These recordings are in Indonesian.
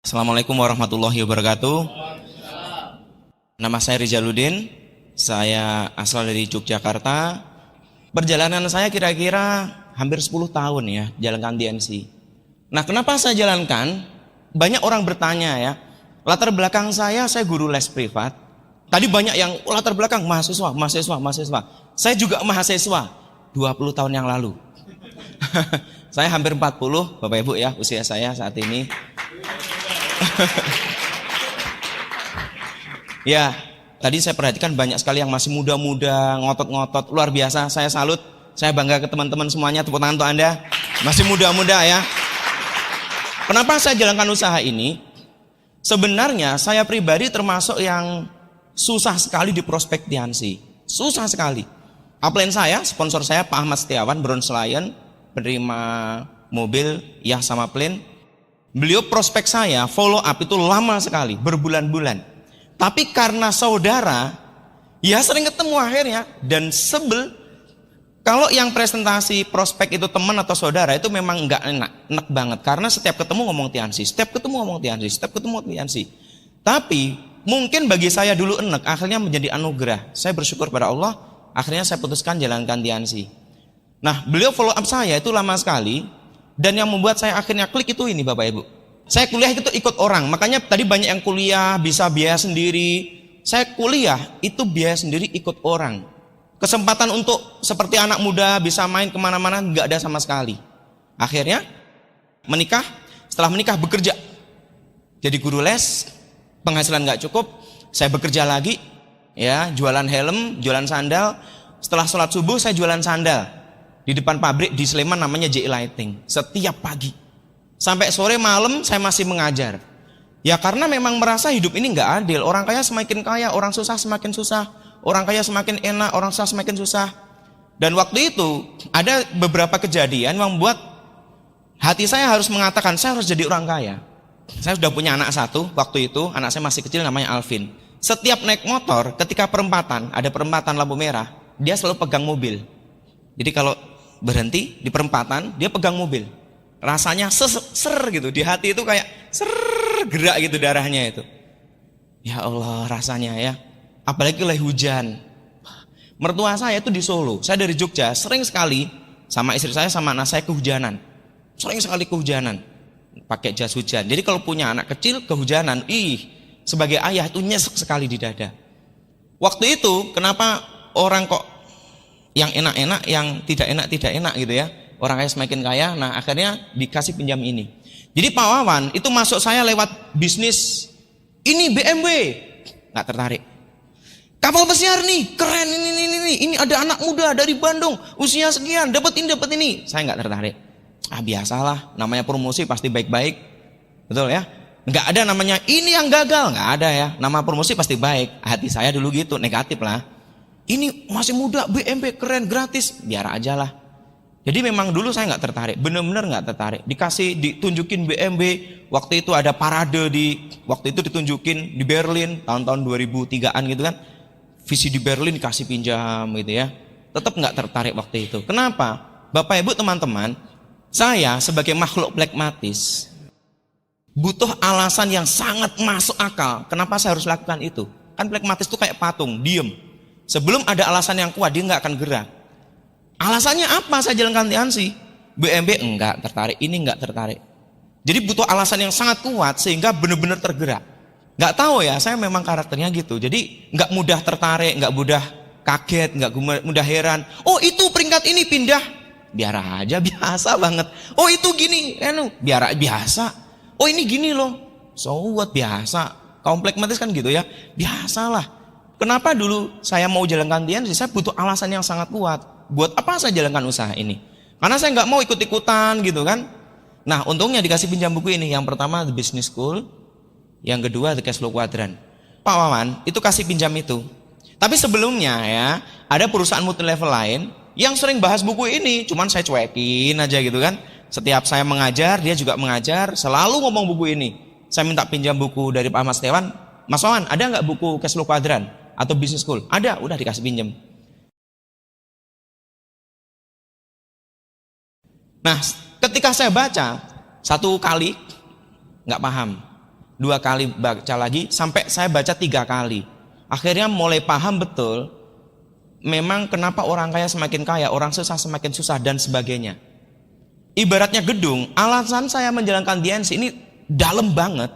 Assalamualaikum warahmatullahi wabarakatuh. Nama saya Rijaluddin. Saya asal dari Yogyakarta. Perjalanan saya kira-kira hampir 10 tahun ya jalankan TNC. Nah, kenapa saya jalankan? Banyak orang bertanya ya. Latar belakang saya guru les privat. Tadi banyak yang latar belakang mahasiswa. Saya juga mahasiswa 20 tahun yang lalu. Saya hampir 40, Bapak Ibu ya, usia saya saat ini. Ya, tadi saya perhatikan banyak sekali yang masih muda-muda, ngotot-ngotot, luar biasa. Saya salut, saya bangga ke teman-teman semuanya. Tepuk tangan untuk Anda, masih muda-muda ya. Kenapa saya jalankan usaha ini? Sebenarnya saya pribadi termasuk yang susah sekali di prospek TNC. Susah sekali. Upline saya, sponsor saya Pak Ahmad Setiawan, Bronze Lion, penerima mobil ya sama plane. Beliau prospek saya, follow up itu lama sekali, berbulan-bulan. Tapi karena saudara, ya sering ketemu akhirnya, dan sebel. Kalau yang presentasi prospek itu teman atau saudara, itu memang enggak enak banget. Karena setiap ketemu ngomong TNC, setiap ketemu ngomong TNC. Tapi, mungkin bagi saya dulu enak, akhirnya menjadi anugerah. Saya bersyukur pada Allah, akhirnya saya putuskan jalankan TNC. Nah, beliau follow up saya itu lama sekali. Dan yang membuat saya akhirnya klik itu ini Bapak Ibu. Saya kuliah itu ikut orang. Makanya tadi banyak yang kuliah bisa biaya sendiri. Saya kuliah itu biaya sendiri ikut orang. Kesempatan untuk seperti anak muda bisa main kemana-mana nggak ada sama sekali. Akhirnya menikah. Setelah menikah bekerja. Jadi guru les. Penghasilan nggak cukup. Saya bekerja lagi. Ya, jualan helm, jualan sandal. Setelah sholat subuh saya jualan sandal. Di depan pabrik di Sleman namanya JI Lighting. Setiap pagi sampai sore malam saya masih mengajar. Ya karena memang merasa hidup ini nggak adil. Orang kaya semakin kaya, orang susah semakin susah. Orang kaya semakin enak, orang susah semakin susah. Dan waktu itu ada beberapa kejadian yang membuat hati saya harus mengatakan saya harus jadi orang kaya. Saya sudah punya anak satu waktu itu. Anak saya masih kecil namanya Alvin. Setiap naik motor ketika perempatan, ada perempatan lampu merah, dia selalu pegang mobil. Jadi kalau berhenti di perempatan, dia pegang mobil. Rasanya ser gitu, di hati itu kayak gerak gitu darahnya itu. Ya Allah rasanya ya. Apalagi lagi hujan. Mertua saya itu di Solo, saya dari Jogja, sering sekali sama istri saya sama anak saya kehujanan. Sering sekali kehujanan. Pakai jas hujan. Jadi kalau punya anak kecil kehujanan, sebagai ayah itu nyesek sekali di dada. Waktu itu kenapa orang kok yang enak-enak, yang tidak enak gitu ya. Orang kaya semakin kaya, nah akhirnya dikasih pinjam ini. Jadi Pak Wawan itu masuk saya lewat bisnis. Ini BMW, nggak tertarik. Kapal pesiar nih, keren ini ada anak muda dari Bandung, usia sekian, dapat ini. Saya nggak tertarik. Biasalah, namanya promosi pasti baik-baik, betul ya. Nggak ada namanya ini yang gagal, nggak ada ya. Nama promosi pasti baik. Hati saya dulu gitu, negatif lah. Ini masih muda, BMW keren, gratis, biar aja lah. Jadi memang dulu saya nggak tertarik, bener-bener nggak tertarik. Ditunjukin BMW, waktu itu ada parade waktu itu ditunjukin di Berlin, tahun-tahun 2003-an gitu kan. Visi di Berlin dikasih pinjam gitu ya. Tetap nggak tertarik waktu itu. Kenapa? Bapak Ibu teman-teman, saya sebagai makhluk pragmatis, butuh alasan yang sangat masuk akal. Kenapa saya harus lakukan itu? Kan pragmatis itu kayak patung, diem. Sebelum ada alasan yang kuat, dia nggak akan gerak. Alasannya apa saya jalankan TNC? BMW enggak tertarik, ini enggak tertarik. Jadi butuh alasan yang sangat kuat sehingga benar-benar tergerak. Nggak tahu ya, saya memang karakternya gitu. Jadi nggak mudah tertarik, nggak mudah kaget, nggak mudah heran. Oh itu peringkat ini pindah, biar aja biasa banget. Oh itu gini, biar biasa. Oh ini gini loh, so what biasa. Kaum pragmatis kan gitu ya, biasalah. Kenapa dulu saya mau jalankan TNC? Saya butuh alasan yang sangat kuat. Buat apa saya jalankan usaha ini? Karena saya nggak mau ikut-ikutan gitu kan. Nah untungnya dikasih pinjam buku ini. Yang pertama The Business School, yang kedua The Cash Flow Quadrant. Pak Wawan itu kasih pinjam itu. Tapi sebelumnya ya ada perusahaan multi level lain yang sering bahas buku ini. Cuman saya cuekin aja gitu kan. Setiap saya mengajar, dia juga mengajar, selalu ngomong buku ini. Saya minta pinjam buku dari Pak Ahmad Setiawan. Mas Wawan ada nggak buku Cash Flow Quadrant? Atau Business School? Ada, udah dikasih pinjam. Nah, ketika saya baca satu kali nggak paham. 2 kali baca lagi, sampai saya baca 3 kali. Akhirnya mulai paham betul, memang kenapa orang kaya semakin kaya, orang susah semakin susah, dan sebagainya. Ibaratnya gedung, alasan saya menjalankan TNC ini dalam banget.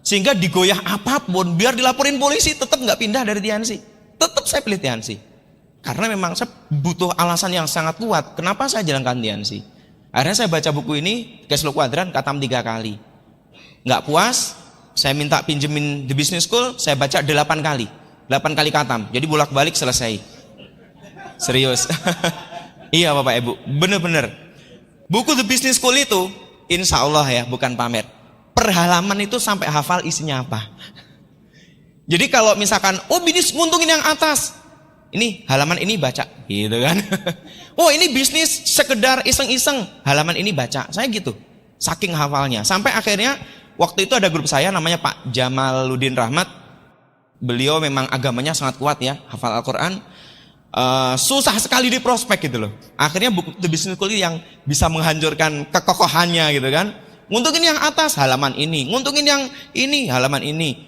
Sehingga digoyah apapun, biar dilaporin polisi, tetap nggak pindah dari TNC. Tetap saya pilih TNC. Karena memang saya butuh alasan yang sangat kuat, kenapa saya jalankan TNC. Akhirnya saya baca buku ini, Cash Flow Quadrant, khatam 3 kali. Nggak puas, saya minta pinjemin The Business School, saya baca 8 kali. 8 kali khatam, jadi bolak-balik selesai. Serius. Iya Bapak Ibu, bener-bener. Buku The Business School itu, insya Allah ya, bukan pamer. Per halaman itu sampai hafal isinya apa. Jadi kalau misalkan, oh bisnis nguntungin yang atas, ini halaman ini baca, gitu kan. Oh ini bisnis sekedar iseng-iseng, halaman ini baca. Saya gitu, saking hafalnya. Sampai akhirnya waktu itu ada grup saya namanya Pak Jamaluddin Rahmat. Beliau memang agamanya sangat kuat ya, hafal Al-Quran. Susah sekali di prospek gitu loh. Akhirnya buku The Business School yang bisa menghancurkan kekokohannya gitu kan. Nguntungin yang atas, halaman ini. Nguntungin yang ini, halaman ini.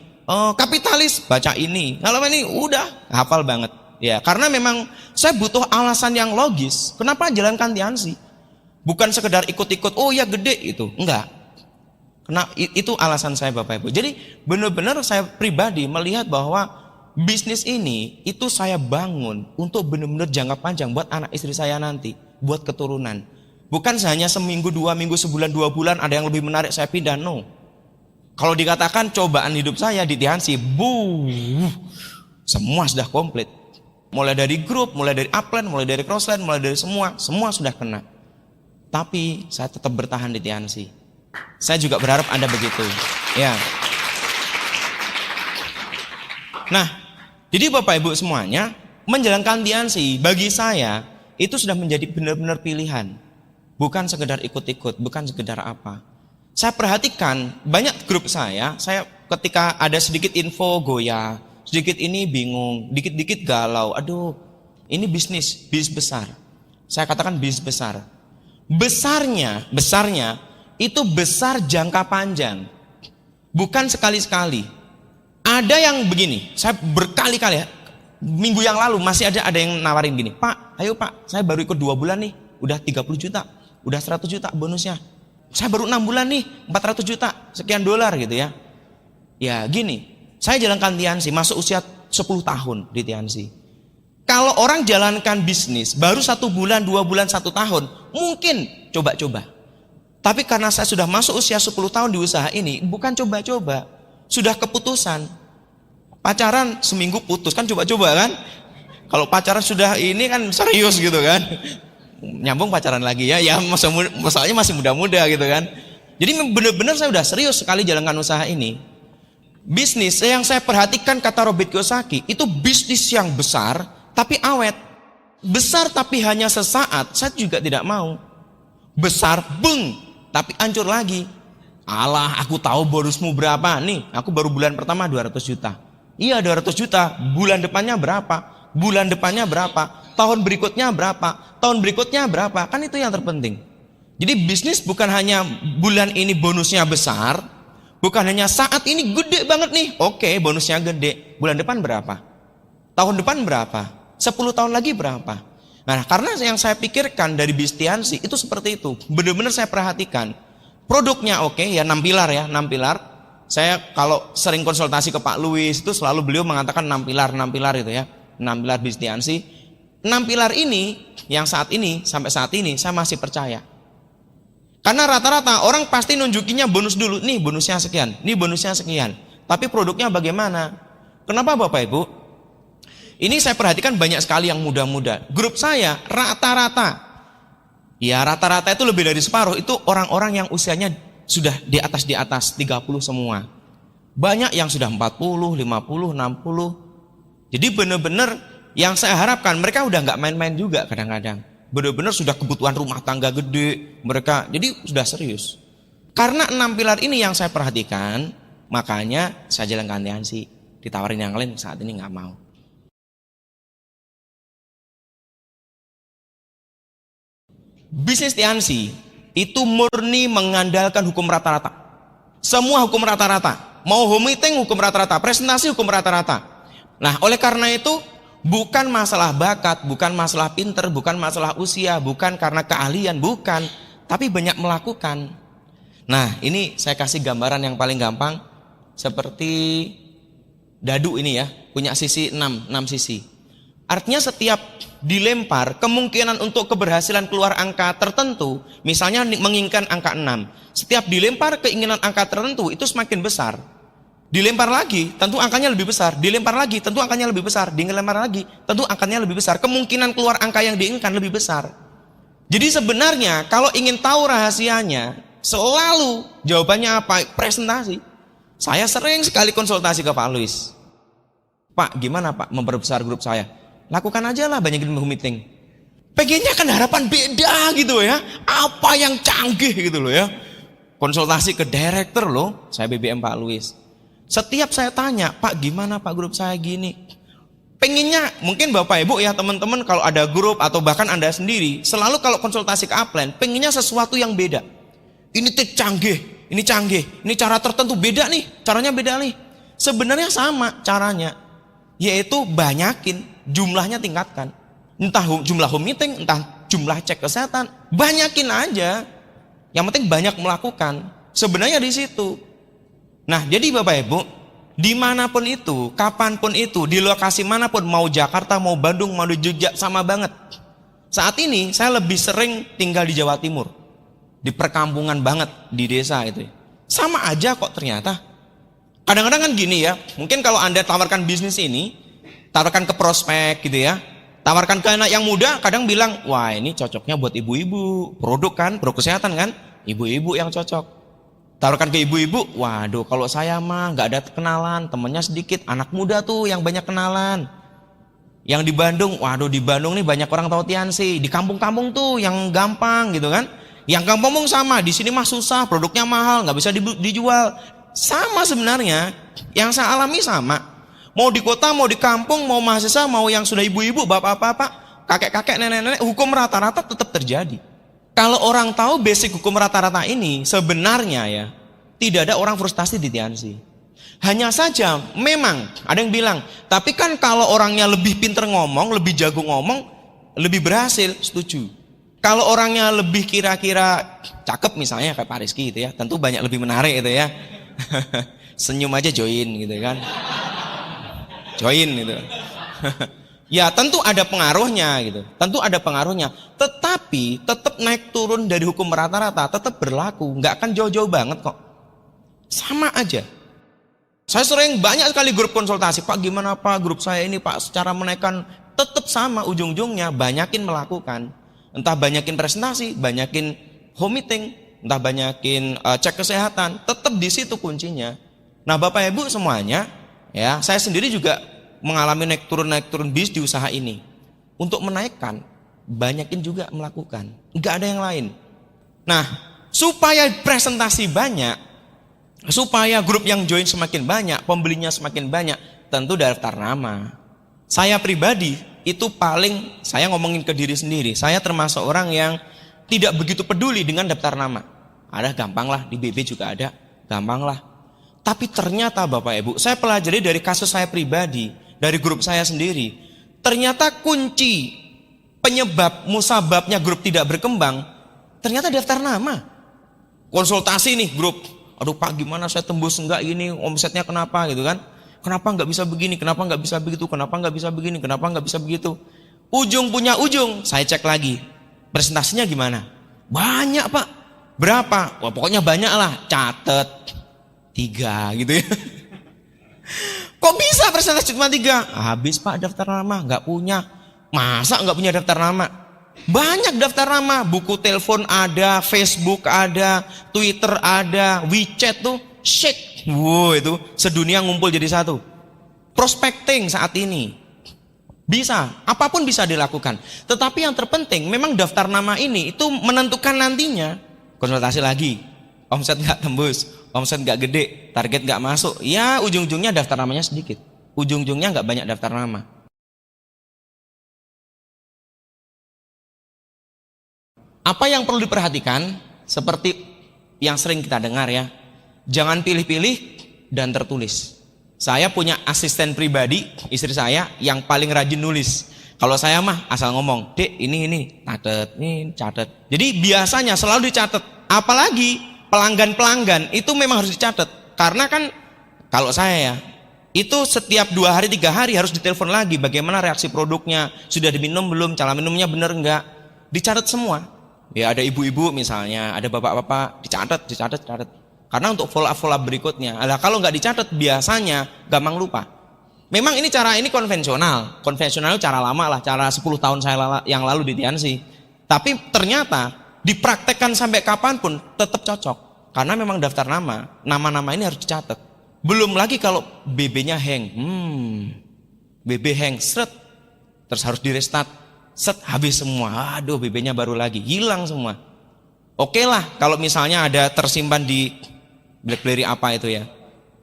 Kapitalis, baca ini. Halaman ini, udah hafal banget. Ya, karena memang saya butuh alasan yang logis. Kenapa jalankan TNC? Bukan sekedar ikut-ikut, oh ya gede itu. Enggak. Karena itu alasan saya Bapak Ibu. Jadi benar-benar saya pribadi melihat bahwa bisnis ini itu saya bangun untuk benar-benar jangka panjang buat anak istri saya nanti, buat keturunan. Bukan hanya seminggu, 2 minggu, sebulan, 2 bulan ada yang lebih menarik saya pindah, no. Kalau dikatakan cobaan hidup saya di TNC, semua sudah komplit. Mulai dari grup, mulai dari upline, mulai dari crossline, mulai dari semua sudah kena. Tapi saya tetap bertahan di TNC. Saya juga berharap Anda begitu. Ya. Nah, jadi Bapak Ibu semuanya, menjalankan TNC bagi saya itu sudah menjadi benar-benar pilihan. Bukan sekedar ikut-ikut, bukan sekedar apa. Saya perhatikan banyak grup saya ketika ada sedikit info goyah, sedikit ini bingung, dikit-dikit galau. Aduh, ini bisnis besar. Saya katakan bisnis besar. Besarnya itu besar jangka panjang. Bukan sekali-sekali. Ada yang begini, saya berkali-kali ya, minggu yang lalu masih ada yang nawarin gini, Pak, ayo Pak, saya baru ikut 2 bulan nih, udah 30 juta, udah 100 juta bonusnya. Saya baru 6 bulan nih, 400 juta, sekian dolar gitu ya. Ya gini, saya jalankan TNC, masuk usia 10 tahun di TNC. Kalau orang jalankan bisnis, baru 1 bulan, 2 bulan, 1 tahun, mungkin coba-coba. Tapi karena saya sudah masuk usia 10 tahun di usaha ini, bukan coba-coba, sudah keputusan. Pacaran seminggu putus, kan coba-coba kan. Kalau pacaran sudah ini kan serius gitu kan. Nyambung pacaran lagi ya, masalahnya masih muda-muda gitu kan. Jadi benar-benar saya udah serius sekali jalankan usaha ini. Bisnis yang saya perhatikan kata Robert Kiyosaki, itu bisnis yang besar tapi awet. Besar tapi hanya sesaat, saya juga tidak mau. Besar, tapi hancur lagi. Alah, aku tahu bonusmu berapa nih. Aku baru bulan pertama 200 juta. Iya 200 juta, bulan depannya berapa? Bulan depannya berapa? Tahun berikutnya berapa? Tahun berikutnya berapa? Kan itu yang terpenting. Jadi bisnis bukan hanya bulan ini bonusnya besar, bukan hanya saat ini gede banget nih. Oke, bonusnya gede. Bulan depan berapa? Tahun depan berapa? 10 tahun lagi berapa? Nah, karena yang saya pikirkan dari bisnis TNC itu seperti itu. Benar-benar saya perhatikan. Produknya oke, ya 6 pilar ya, 6 pilar. Saya kalau sering konsultasi ke Pak Louis itu selalu beliau mengatakan 6 pilar itu ya. 6 pilar bisnis TNC. 6 pilar ini yang saat ini sampai saat ini saya masih percaya. Karena rata-rata orang pasti nunjukinya bonus dulu. Nih bonusnya sekian, nih bonusnya sekian. Tapi produknya bagaimana? Kenapa Bapak Ibu? Ini saya perhatikan banyak sekali yang muda-muda. Grup saya rata-rata, ya rata-rata itu lebih dari separuh itu orang-orang yang usianya sudah di atas 30 semua. Banyak yang sudah 40, 50, 60. Jadi benar-benar yang saya harapkan mereka udah nggak main-main juga kadang-kadang. Benar-benar sudah kebutuhan rumah tangga gede mereka. Jadi sudah serius. Karena 6 pilar ini yang saya perhatikan, makanya saya jalankan TNC. Ditawarin yang lain saat ini nggak mau. Bisnis TNC itu murni mengandalkan hukum rata-rata. Semua hukum rata-rata. Mau home meeting hukum rata-rata, presentasi hukum rata-rata. Nah, oleh karena itu bukan masalah bakat, bukan masalah pinter, bukan masalah usia, bukan karena keahlian, bukan, tapi banyak melakukan. Nah, ini saya kasih gambaran yang paling gampang, seperti dadu ini ya, punya sisi 6 sisi. Artinya setiap dilempar, kemungkinan untuk keberhasilan keluar angka tertentu, misalnya menginginkan angka 6, setiap dilempar keinginan angka tertentu itu semakin besar. Dilempar lagi, tentu angkanya lebih besar. Dilempar lagi, tentu angkanya lebih besar. Dilempar lagi, tentu angkanya lebih besar. Kemungkinan keluar angka yang diinginkan lebih besar. Jadi sebenarnya kalau ingin tahu rahasianya, selalu jawabannya apa? Presentasi. Saya sering sekali konsultasi ke Pak Luis. Pak, gimana Pak memperbesar grup saya? Lakukan aja lah banyakin meeting. Pengennya kan harapan beda gitu ya. Apa yang canggih gitu loh ya. Konsultasi ke director loh, saya BBM Pak Luis. Setiap saya tanya, Pak gimana Pak grup saya gini? Pengennya, mungkin Bapak Ibu ya teman-teman kalau ada grup atau bahkan Anda sendiri, selalu kalau konsultasi ke upline, pengennya sesuatu yang beda. Ini tuh canggih, ini cara tertentu beda nih, caranya beda nih. Sebenarnya sama caranya, yaitu banyakin, jumlahnya tingkatkan. Entah jumlah home meeting, entah jumlah cek kesehatan, banyakin aja. Yang penting banyak melakukan. Sebenarnya di situ. Nah, jadi Bapak Ibu, dimanapun itu, kapanpun itu, di lokasi manapun, mau Jakarta, mau Bandung, mau Jogja, sama banget. Saat ini saya lebih sering tinggal di Jawa Timur, di perkampungan banget, di desa itu. Sama aja kok ternyata. Kadang-kadang kan gini ya, mungkin kalau Anda tawarkan bisnis ini, tawarkan ke prospek gitu ya, tawarkan ke anak yang muda, kadang bilang, wah ini cocoknya buat ibu-ibu, produk kesehatan kan, ibu-ibu yang cocok. Taruhkan ke ibu-ibu, waduh kalau saya mah nggak ada kenalan, temennya sedikit, anak muda tuh yang banyak kenalan. Yang di Bandung, waduh di Bandung nih banyak orang tahu Tiansi, di kampung-kampung tuh yang gampang gitu kan. Yang kampung sama, di sini mah susah, produknya mahal, nggak bisa dijual. Sama sebenarnya, yang saya alami sama. Mau di kota, mau di kampung, mau mahasiswa, mau yang sudah ibu-ibu, bapak-bapak, kakek-kakek, nenek-nenek, hukum rata-rata tetap terjadi. Kalau orang tahu basic hukum rata-rata ini, sebenarnya ya, tidak ada orang frustasi di Tiansi. Hanya saja, memang ada yang bilang, tapi kan kalau orangnya lebih pinter ngomong, lebih jago ngomong, lebih berhasil, setuju. Kalau orangnya lebih kira-kira cakep misalnya kayak Pak Rizky gitu ya, tentu banyak lebih menarik gitu ya. Senyum aja join gitu kan. Join gitu. Ya tentu ada pengaruhnya gitu, tentu ada pengaruhnya. Tetapi tetap naik turun dari hukum rata-rata tetap berlaku, nggak akan jauh-jauh banget kok. Sama aja. Saya sering banyak sekali grup konsultasi, Pak gimana Pak grup saya ini Pak secara menaikkan, tetap sama ujung-ujungnya banyakin melakukan. Entah banyakin presentasi, banyakin home meeting, entah banyakin cek kesehatan, tetap di situ kuncinya. Nah Bapak Ibu semuanya, ya saya sendiri juga mengalami naik turun bis di usaha ini. Untuk menaikkan, banyakin juga melakukan. Enggak ada yang lain. Nah, supaya presentasi banyak, supaya grup yang join semakin banyak, pembelinya semakin banyak, tentu daftar nama. Saya pribadi, itu paling, saya ngomongin ke diri sendiri, saya termasuk orang yang tidak begitu peduli dengan daftar nama. Ada gampang lah, di BB juga ada, gampang lah. Tapi ternyata Bapak Ibu, saya pelajari dari kasus saya pribadi, dari grup saya sendiri, ternyata kunci penyebab musababnya grup tidak berkembang, ternyata daftar nama. Konsultasi nih grup, aduh Pak gimana saya tembus enggak ini, omsetnya kenapa gitu kan, kenapa nggak bisa begini, kenapa nggak bisa begitu, kenapa nggak bisa begini, kenapa nggak bisa begitu. Ujung punya ujung, saya cek lagi, presentasinya gimana? Banyak Pak, berapa? Wah pokoknya banyak lah, catet 3 gitu ya. Kok bisa presentasi cuma 3? Habis Pak daftar nama, nggak punya. Masa nggak punya daftar nama? Banyak daftar nama, buku telepon ada, Facebook ada, Twitter ada, WeChat tuh, shake. Wow itu sedunia ngumpul jadi satu. Prospecting saat ini bisa, apapun bisa dilakukan. Tetapi yang terpenting memang daftar nama ini itu menentukan nantinya. Konsultasi lagi, omset nggak tembus, omset nggak gede, target nggak masuk, ya ujung-ujungnya daftar namanya sedikit, ujung-ujungnya nggak banyak daftar nama. Apa yang perlu diperhatikan, seperti yang sering kita dengar ya, Jangan pilih-pilih dan tertulis. Saya punya asisten pribadi, istri saya yang paling rajin nulis. Kalau saya mah asal ngomong, Dek ini, catat. Jadi biasanya selalu dicatat. Apalagi pelanggan-pelanggan itu memang harus dicatat. Karena kan kalau saya ya, itu setiap 2 hari 3 hari harus ditelepon lagi. Bagaimana reaksi produknya, sudah diminum belum, cara minumnya benar enggak. Dicatat semua. Ya ada ibu-ibu misalnya, ada bapak-bapak, dicatat. Karena untuk follow up berikutnya. Nah, kalau nggak dicatat biasanya gampang lupa. Memang ini cara ini konvensional cara lama lah, cara 10 tahun saya yang lalu di Tiansi. Tapi ternyata dipraktekkan sampai kapanpun tetap cocok. Karena memang daftar nama ini harus dicatat. Belum lagi kalau BB-nya hang, BB hang, terus harus di restart, habis semua. Aduh, BB-nya baru lagi, hilang semua. Oke lah, kalau misalnya ada tersimpan di BlackBerry apa itu ya,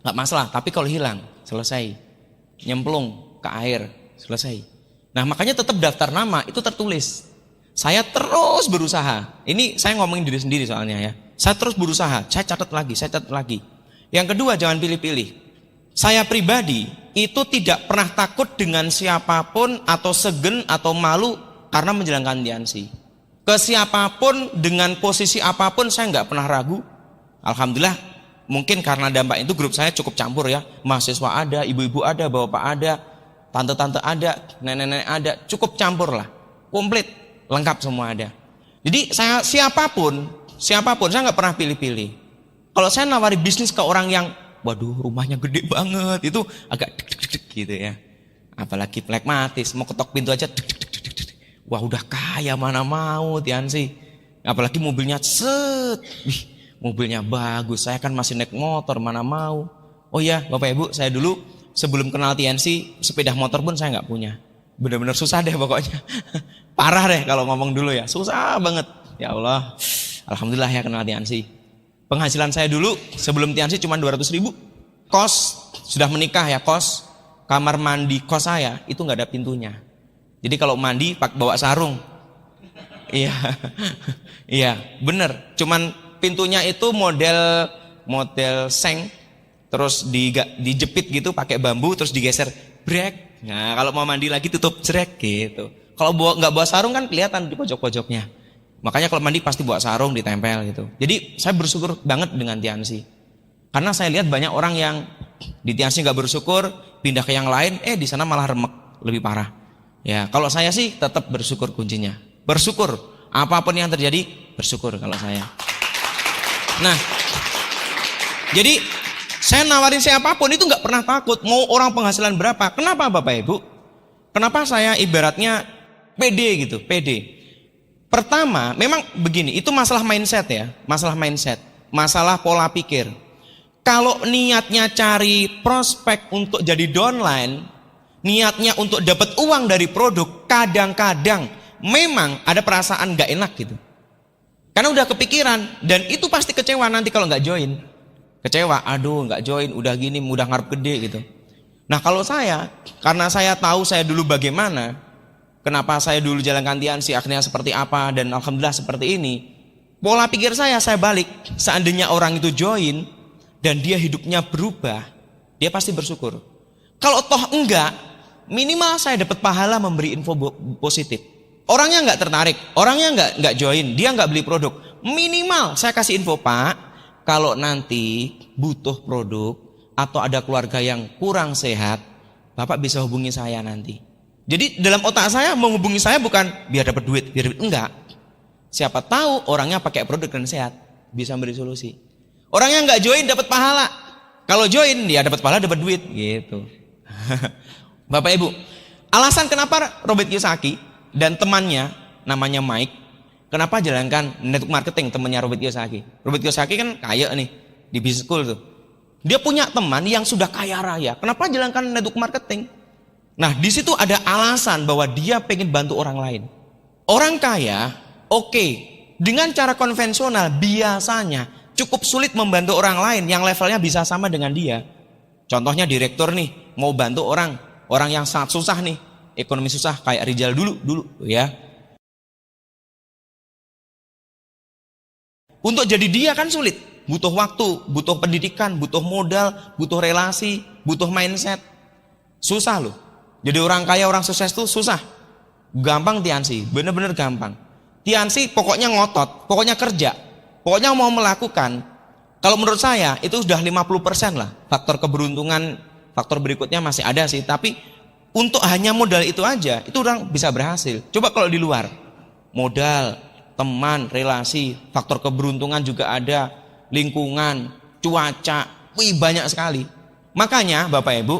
nggak masalah. Tapi kalau hilang, selesai, nyemplung ke air, selesai. Nah makanya tetap daftar nama itu tertulis. Saya terus berusaha. Ini saya ngomongin diri sendiri soalnya ya. Saya terus berusaha, saya catat lagi. Yang kedua, jangan pilih-pilih. Saya pribadi itu tidak pernah takut dengan siapapun atau segen atau malu karena menjalankan Tiansi. Ke siapapun dengan posisi apapun saya nggak pernah ragu. Alhamdulillah. Mungkin karena dampak itu grup saya cukup campur ya. Mahasiswa ada, ibu-ibu ada, bapak ada, tante-tante ada, nenek-nenek ada. Cukup campur lah. Komplit, lengkap semua ada. Jadi saya siapapun saya nggak pernah pilih-pilih. Kalau saya nawari bisnis ke orang yang, waduh rumahnya gede banget, itu agak deg-deg gitu ya. Apalagi pragmatis, mau ketok pintu aja deg-deg. Wah udah kaya mana mau Tiansi. Apalagi mobilnya mobilnya bagus, saya kan masih naik motor, mana mau. Oh ya Bapak Ibu, saya dulu sebelum kenal Tiansi, sepeda motor pun saya nggak punya. Benar-benar susah deh pokoknya. Parah deh kalau ngomong dulu ya, susah banget. Ya Allah, alhamdulillah ya kenal Tiansi. Penghasilan saya dulu sebelum Tiansi cuma 200.000. Kos, sudah menikah ya kos, kamar mandi kos saya itu nggak ada pintunya. Jadi kalau mandi bawa sarung. Iya, bener. Cuman pintunya itu model seng, terus dijepit gitu pakai bambu, terus digeser, brek. Nah kalau mau mandi lagi tutup jrek gitu. Kalau nggak bawa sarung kan kelihatan di pojok-pojoknya. Makanya kalau mandi pasti bawa sarung ditempel gitu. Jadi saya bersyukur banget dengan Tiansi. Karena saya lihat banyak orang yang di Tiansi nggak bersyukur, pindah ke yang lain, di sana malah remek, lebih parah. Ya kalau saya sih tetap bersyukur kuncinya. Bersyukur apapun yang terjadi, bersyukur kalau saya. Nah, jadi saya nawarin siapapun itu nggak pernah takut. Mau orang penghasilan berapa? Kenapa Bapak Ibu? Kenapa saya ibaratnya pede gitu, pede. Pertama, memang begini, itu masalah mindset ya, masalah pola pikir. Kalau niatnya cari prospek untuk jadi downline, niatnya untuk dapat uang dari produk, kadang-kadang memang ada perasaan nggak enak gitu. Karena udah kepikiran dan itu pasti kecewa nanti kalau nggak join. Kecewa, aduh nggak join, udah gini, udah ngarep gede gitu. Nah kalau saya, karena saya tahu saya dulu bagaimana, kenapa saya dulu jalankan Tiansi, akhirnya seperti apa dan alhamdulillah seperti ini. Pola pikir saya balik. Seandainya orang itu join dan dia hidupnya berubah, dia pasti bersyukur. Kalau toh enggak, minimal saya dapat pahala memberi info positif. Orangnya nggak tertarik, orangnya nggak join, dia nggak beli produk. Minimal saya kasih info, Pak, kalau nanti butuh produk atau ada keluarga yang kurang sehat, Bapak bisa hubungi saya nanti. Jadi dalam otak saya menghubungi saya bukan biar dapat duit, enggak. Siapa tahu orangnya pakai produk dan sehat, bisa beri solusi. Orangnya nggak join dapat pahala. Kalau join dia dapat pahala, dapat duit, gitu. Bapak Ibu, alasan kenapa Robert Kiyosaki dan temannya namanya Mike, kenapa jalankan network marketing temannya Robert Kiyosaki? Robert Kiyosaki kan kaya nih di business school tuh. Dia punya teman yang sudah kaya raya. Kenapa jalankan network marketing? Nah, di situ ada alasan bahwa dia pengen bantu orang lain. Orang kaya, oke, dengan cara konvensional biasanya cukup sulit membantu orang lain yang levelnya bisa sama dengan dia. Contohnya direktur nih, mau bantu orang yang sangat susah nih, ekonomi susah kayak Rizal dulu ya. Untuk jadi dia kan sulit. butuh waktu, butuh pendidikan, butuh modal, butuh relasi, butuh mindset. Susah loh. Jadi orang kaya, orang sukses tuh susah. Gampang Tiansi, bener-bener gampang. Tiansi pokoknya ngotot, pokoknya kerja, pokoknya mau melakukan. Kalau menurut saya itu sudah 50% lah. Faktor keberuntungan, faktor berikutnya masih ada sih. Tapi untuk hanya modal itu aja, itu orang bisa berhasil. Coba kalau di luar, modal, teman, relasi, faktor keberuntungan juga ada, lingkungan, cuaca, banyak sekali. Makanya Bapak Ibu,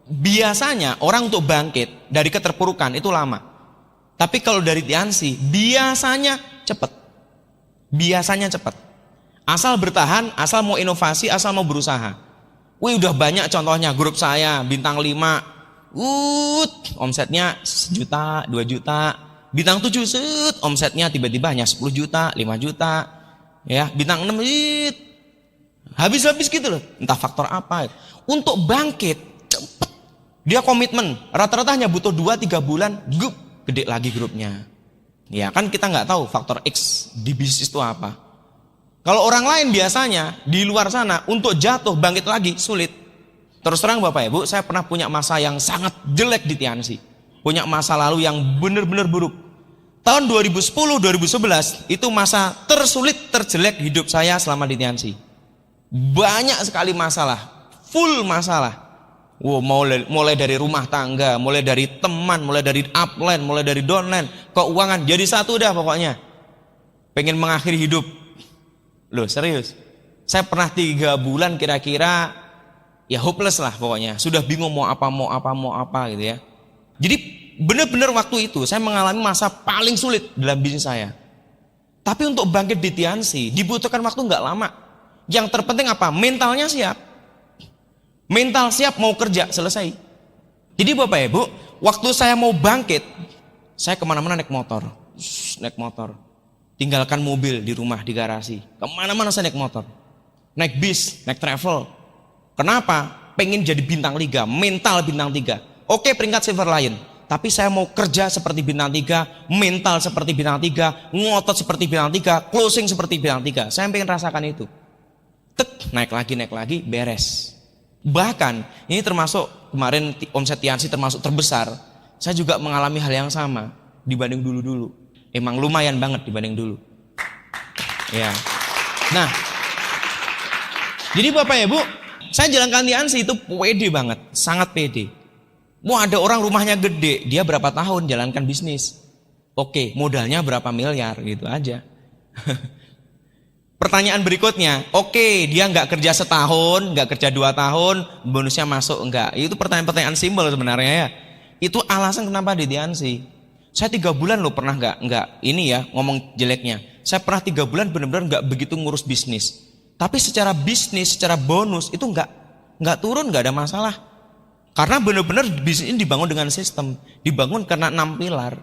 biasanya orang untuk bangkit dari keterpurukan itu lama. Tapi kalau dari Tiansi, biasanya cepat. Biasanya cepat. Asal bertahan, asal mau inovasi, asal mau berusaha. Udah banyak contohnya, grup saya, bintang 5, omsetnya 1 juta, 2 juta. Bintang 7, omsetnya tiba-tiba hanya 10 juta, 5 juta. Ya, bintang 6, habis-habis gitu loh. Entah faktor apa. Untuk bangkit, cepet. Dia komitmen, rata-rata hanya butuh 2-3 bulan, gede lagi grupnya. Ya kan kita nggak tahu faktor X di bisnis itu apa. Kalau orang lain biasanya di luar sana untuk jatuh bangkit lagi sulit. Terus terang Bapak Ibu, saya pernah punya masa yang sangat jelek di Tiansi. Punya masa lalu yang benar-benar buruk. Tahun 2010-2011 itu masa tersulit, terjelek hidup saya selama di Tiansi. Banyak sekali masalah, full masalah. Wow, mulai dari rumah tangga, mulai dari teman, mulai dari upline, mulai dari downline, keuangan, jadi satu dah pokoknya. Pengen mengakhiri hidup. Loh serius, saya pernah 3 bulan kira-kira ya hopeless lah pokoknya. Sudah bingung mau apa gitu ya. Jadi benar-benar waktu itu saya mengalami masa paling sulit dalam bisnis saya. Tapi untuk bangkit di Tiansi dibutuhkan waktu nggak lama. Yang terpenting apa? Mentalnya siap. Mental siap mau kerja, selesai. Jadi Bapak Ibu, waktu saya mau bangkit, saya kemana-mana naik motor. Tinggalkan mobil di rumah, di garasi. Kemana-mana saya naik motor. Naik bis, naik travel. Kenapa? Pengen jadi bintang 3, mental bintang 3. Oke, peringkat silver lion. Tapi saya mau kerja seperti bintang 3, mental seperti bintang 3, ngotot seperti bintang 3, closing seperti bintang 3. Saya pengen rasakan itu. Naik lagi, beres. Bahkan ini termasuk kemarin omset Tiansi termasuk terbesar. Saya juga mengalami hal yang sama dibanding dulu-dulu. Emang lumayan banget dibanding dulu. Ya. Nah, jadi Bapak Ibu, saya jalankan Tiansi itu pede banget, sangat pede. Mau ada orang rumahnya gede, dia berapa tahun jalankan bisnis. Oke, modalnya berapa miliar gitu aja. Pertanyaan berikutnya, oke, dia nggak kerja setahun, nggak kerja 2 tahun, bonusnya masuk enggak? Itu pertanyaan-pertanyaan simbol sebenarnya ya. Itu alasan kenapa di Tiansi. Saya 3 bulan loh pernah nggak ini ya ngomong jeleknya. Saya pernah 3 bulan benar-benar nggak begitu ngurus bisnis. Tapi secara bisnis, secara bonus itu nggak turun, nggak ada masalah. Karena benar-benar bisnis ini dibangun dengan sistem, dibangun karena 6 pilar.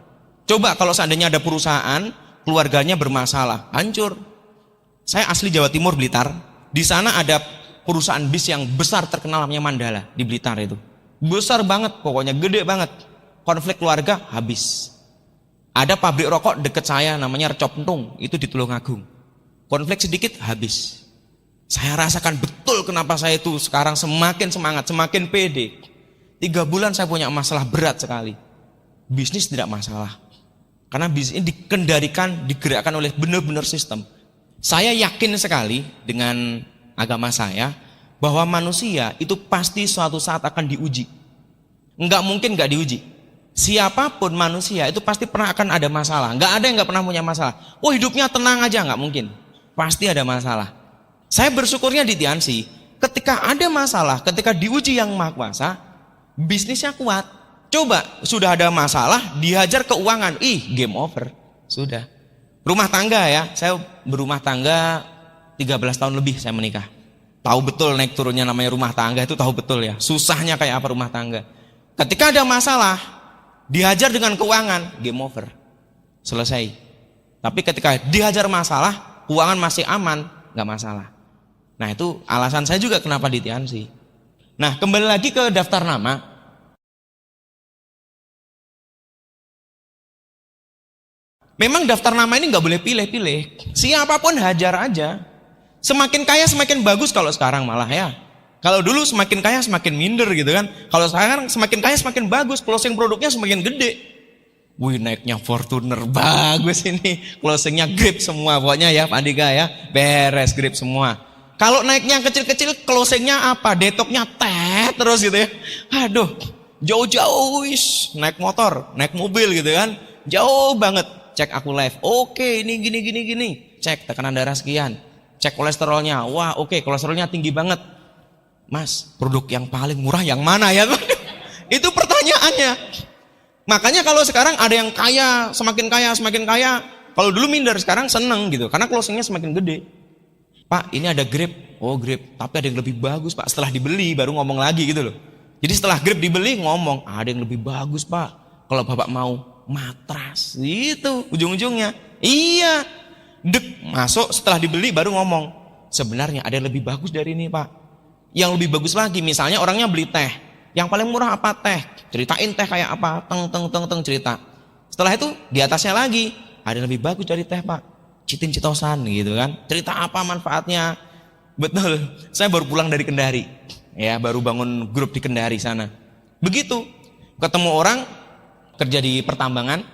Coba kalau seandainya ada perusahaan, keluarganya bermasalah, hancur. Saya asli Jawa Timur, Blitar. Di sana ada perusahaan bis yang besar terkenal namanya Mandala di Blitar itu. Besar banget, pokoknya gede banget. Konflik keluarga habis. Ada pabrik rokok deket saya namanya Recopntung, itu di Tulungagung. Konflik sedikit habis. Saya rasakan betul kenapa saya itu sekarang semakin semangat, semakin pede. 3 bulan saya punya masalah berat sekali. Bisnis tidak masalah. Karena bisnis ini dikendalikan, digerakkan oleh benar-benar sistem. Saya yakin sekali dengan agama saya bahwa manusia itu pasti suatu saat akan diuji. Enggak mungkin enggak diuji. Siapapun manusia itu pasti pernah akan ada masalah. Enggak ada yang enggak pernah punya masalah. Oh hidupnya tenang aja, enggak mungkin. Pasti ada masalah. Saya bersyukurnya di Tiansi, ketika ada masalah, ketika diuji yang Maha Kuasa, bisnisnya kuat. Coba sudah ada masalah, dihajar keuangan, game over. Sudah. Rumah tangga ya, saya berumah tangga 13 tahun lebih saya menikah. Tahu betul naik turunnya namanya rumah tangga itu, tahu betul ya. Susahnya kayak apa rumah tangga. Ketika ada masalah, dihajar dengan keuangan, game over. Selesai. Tapi ketika dihajar masalah, keuangan masih aman, nggak masalah. Nah itu alasan saya juga kenapa di Tiansi. Nah kembali lagi ke daftar nama. Memang daftar nama ini nggak boleh pilih-pilih. Siapapun hajar aja. Semakin kaya semakin bagus kalau sekarang malah ya. Kalau dulu semakin kaya semakin minder gitu kan. Kalau sekarang semakin kaya semakin bagus, closing produknya semakin gede. Wih, naiknya Fortuner bagus ini, closingnya grip semua pokoknya ya Pak Andika ya, beres grip semua. Kalau naiknya kecil-kecil, closingnya apa? Detoknya terus gitu ya. Aduh, jauh-jauh naik motor, naik mobil gitu kan, jauh banget. Cek aku live, oke ini gini. Cek tekanan darah sekian, cek kolesterolnya, wah oke kolesterolnya tinggi banget. Mas, produk yang paling murah yang mana ya? Itu pertanyaannya. Makanya kalau sekarang ada yang kaya, semakin kaya. Kalau dulu minder, sekarang seneng gitu, karena closingnya semakin gede. Pak, ini ada grip. Oh grip, tapi ada yang lebih bagus Pak. Setelah dibeli baru ngomong lagi gitu loh. Jadi setelah grip dibeli ngomong, ada yang lebih bagus Pak. Kalau Bapak mau matras, itu ujung-ujungnya. Iya, masuk setelah dibeli baru ngomong. Sebenarnya ada yang lebih bagus dari ini Pak. Yang lebih bagus lagi, misalnya orangnya beli teh. Yang paling murah apa teh? Ceritain teh kayak apa? Teng cerita. Setelah itu di atasnya lagi, ada yang lebih bagus dari teh Pak. Citosan gitu kan. Cerita apa manfaatnya? Betul. Saya baru pulang dari Kendari. Ya, baru bangun grup di Kendari sana. Begitu. Ketemu orang kerja di pertambangan,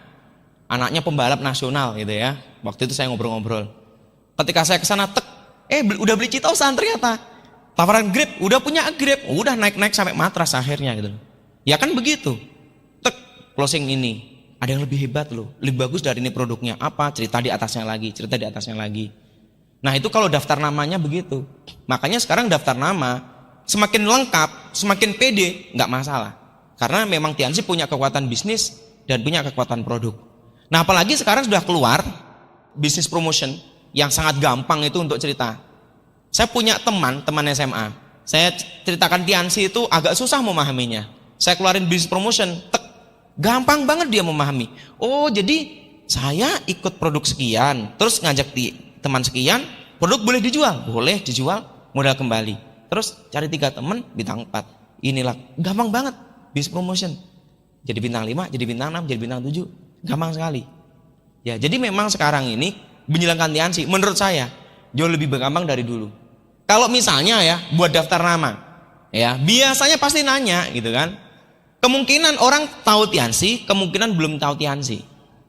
anaknya pembalap nasional gitu ya. Waktu itu saya ngobrol-ngobrol. Ketika saya ke sana udah beli citosan ternyata. Tawaran grip, udah punya grip, udah naik sampai matras akhirnya gitu. Ya kan begitu. Closing ini. Ada yang lebih hebat loh, lebih bagus dari ini produknya. Apa? Cerita di atasnya lagi. Nah itu kalau daftar namanya begitu. Makanya sekarang daftar nama semakin lengkap, semakin pede, nggak masalah. Karena memang Tiansi punya kekuatan bisnis dan punya kekuatan produk. Nah apalagi sekarang sudah keluar bisnis promotion yang sangat gampang itu untuk cerita. Saya punya teman SMA. Saya ceritakan Tiansi itu agak susah memahaminya. Saya keluarin bisnis promotion, gampang banget dia memahami. Oh jadi saya ikut produk sekian, terus ngajak teman sekian, produk boleh dijual, modal kembali. Terus cari 3 teman, bintang 4. Inilah gampang banget bisnis promotion. Jadi bintang 5, jadi bintang 6, jadi bintang 7, gampang sekali. Ya jadi memang sekarang ini menjalankan Tiansi menurut saya jauh lebih gampang dari dulu. Kalau misalnya ya buat daftar nama, ya biasanya pasti nanya gitu kan. Kemungkinan orang tahu Tiansi, kemungkinan belum tahu Tiansi.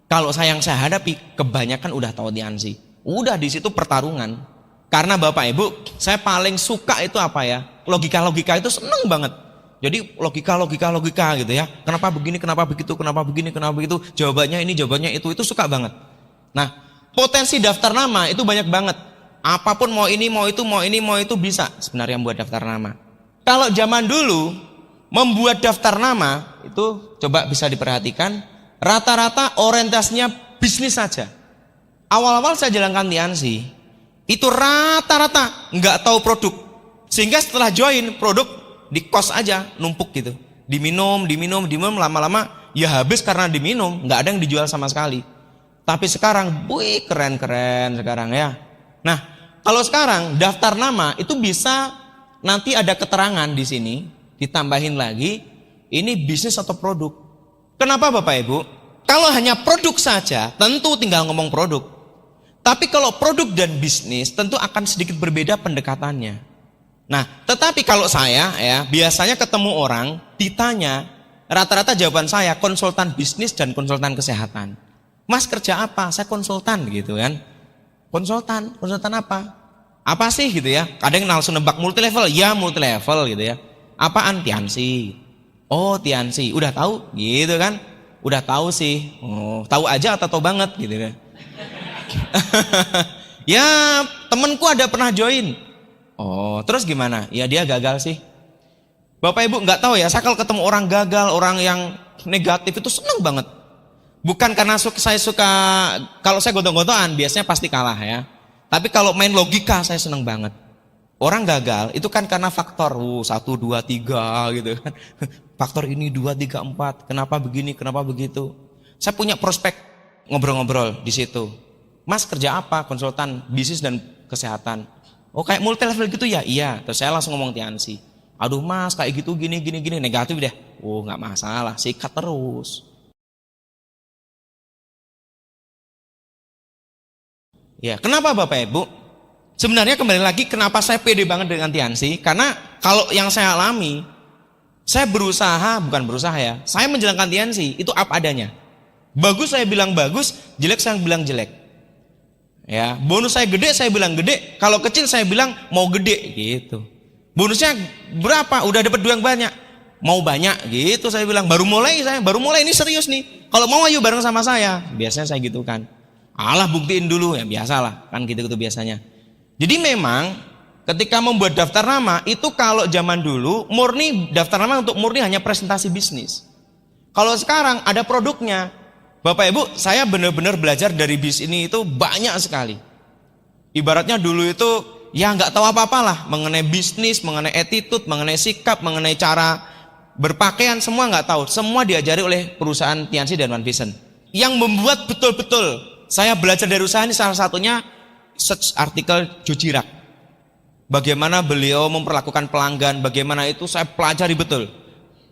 Kalau yang saya hadapi kebanyakan udah tahu Tiansi. Udah di situ pertarungan. Karena Bapak Ibu, saya paling suka itu apa ya? Logika itu seneng banget. Jadi logika gitu ya. Kenapa begini, kenapa begitu, kenapa begini, kenapa begitu. Jawabannya ini, jawabannya itu suka banget. Nah, potensi daftar nama itu banyak banget. Apapun mau ini, mau itu bisa sebenarnya membuat daftar nama. Kalau zaman dulu membuat daftar nama itu coba bisa diperhatikan rata-rata orientasinya bisnis saja. Awal-awal saya jalankan Tiansi itu rata-rata nggak tahu produk, sehingga setelah join produk di kos aja numpuk gitu, diminum lama-lama ya habis karena diminum, nggak ada yang dijual sama sekali. Tapi sekarang, wih keren sekarang ya. Nah, kalau sekarang daftar nama itu bisa nanti ada keterangan di sini, ditambahin lagi, ini bisnis atau produk. Kenapa Bapak Ibu? Kalau hanya produk saja, tentu tinggal ngomong produk. Tapi kalau produk dan bisnis, tentu akan sedikit berbeda pendekatannya. Nah, tetapi kalau saya ya, biasanya ketemu orang, ditanya, rata-rata jawaban saya konsultan bisnis dan konsultan kesehatan. Mas kerja apa? Saya konsultan gitu kan. Konsultan apa? Apa sih gitu ya? Kadang langsung nebak multi level, ya multi level gitu ya. Apaan? Tiansi. Oh Tiansi, udah tahu gitu kan? Udah tahu sih. Oh, tahu aja atau tahu banget gitu kan? Ya temenku ada pernah join. Oh terus gimana? Ya dia gagal sih. Bapak Ibu nggak tahu ya, saya kalau ketemu orang gagal, orang yang negatif itu seneng banget. Bukan karena saya suka, kalau saya gontok-gontokan biasanya pasti kalah ya. Tapi kalau main logika saya seneng banget. Orang gagal itu kan karena faktor 1, 2, 3 gitu kan. Faktor ini 2, 3, 4. Kenapa begini, kenapa begitu. Saya punya prospek ngobrol-ngobrol di situ. Mas kerja apa? Konsultan bisnis dan kesehatan. Oh kayak multi level gitu ya? Iya. Terus saya langsung ngomong Tiansi. Aduh mas kayak gitu gini negatif deh. Oh nggak masalah, sikat terus. Ya, kenapa Bapak Ibu? Sebenarnya kembali lagi kenapa saya pede banget dengan Tiansi? Karena kalau yang saya alami, saya bukan berusaha ya, saya menjalankan Tiansi itu apa adanya. Bagus saya bilang bagus, jelek saya bilang jelek. Ya, bonus saya gede saya bilang gede, kalau kecil saya bilang mau gede gitu. Bonusnya berapa? Udah dapat duit yang banyak. Mau banyak gitu saya bilang. Baru mulai ini serius nih. Kalau mau ayo bareng sama saya. Biasanya saya gitu kan. Alah buktiin dulu ya biasalah kan gitu biasanya. Jadi memang ketika membuat daftar nama itu kalau zaman dulu murni daftar nama untuk murni hanya presentasi bisnis. Kalau sekarang ada produknya. Bapak Ibu, saya benar-benar belajar dari bis ini itu banyak sekali. Ibaratnya dulu itu ya nggak tahu apa-apa lah mengenai bisnis, mengenai attitude, mengenai sikap, mengenai cara berpakaian, semua nggak tahu. Semua diajari oleh perusahaan Tiansi dan One Vision. Yang membuat betul-betul saya belajar dari usaha ini salah satunya search artikel Joe Chirac. Bagaimana beliau memperlakukan pelanggan, bagaimana itu saya pelajari betul.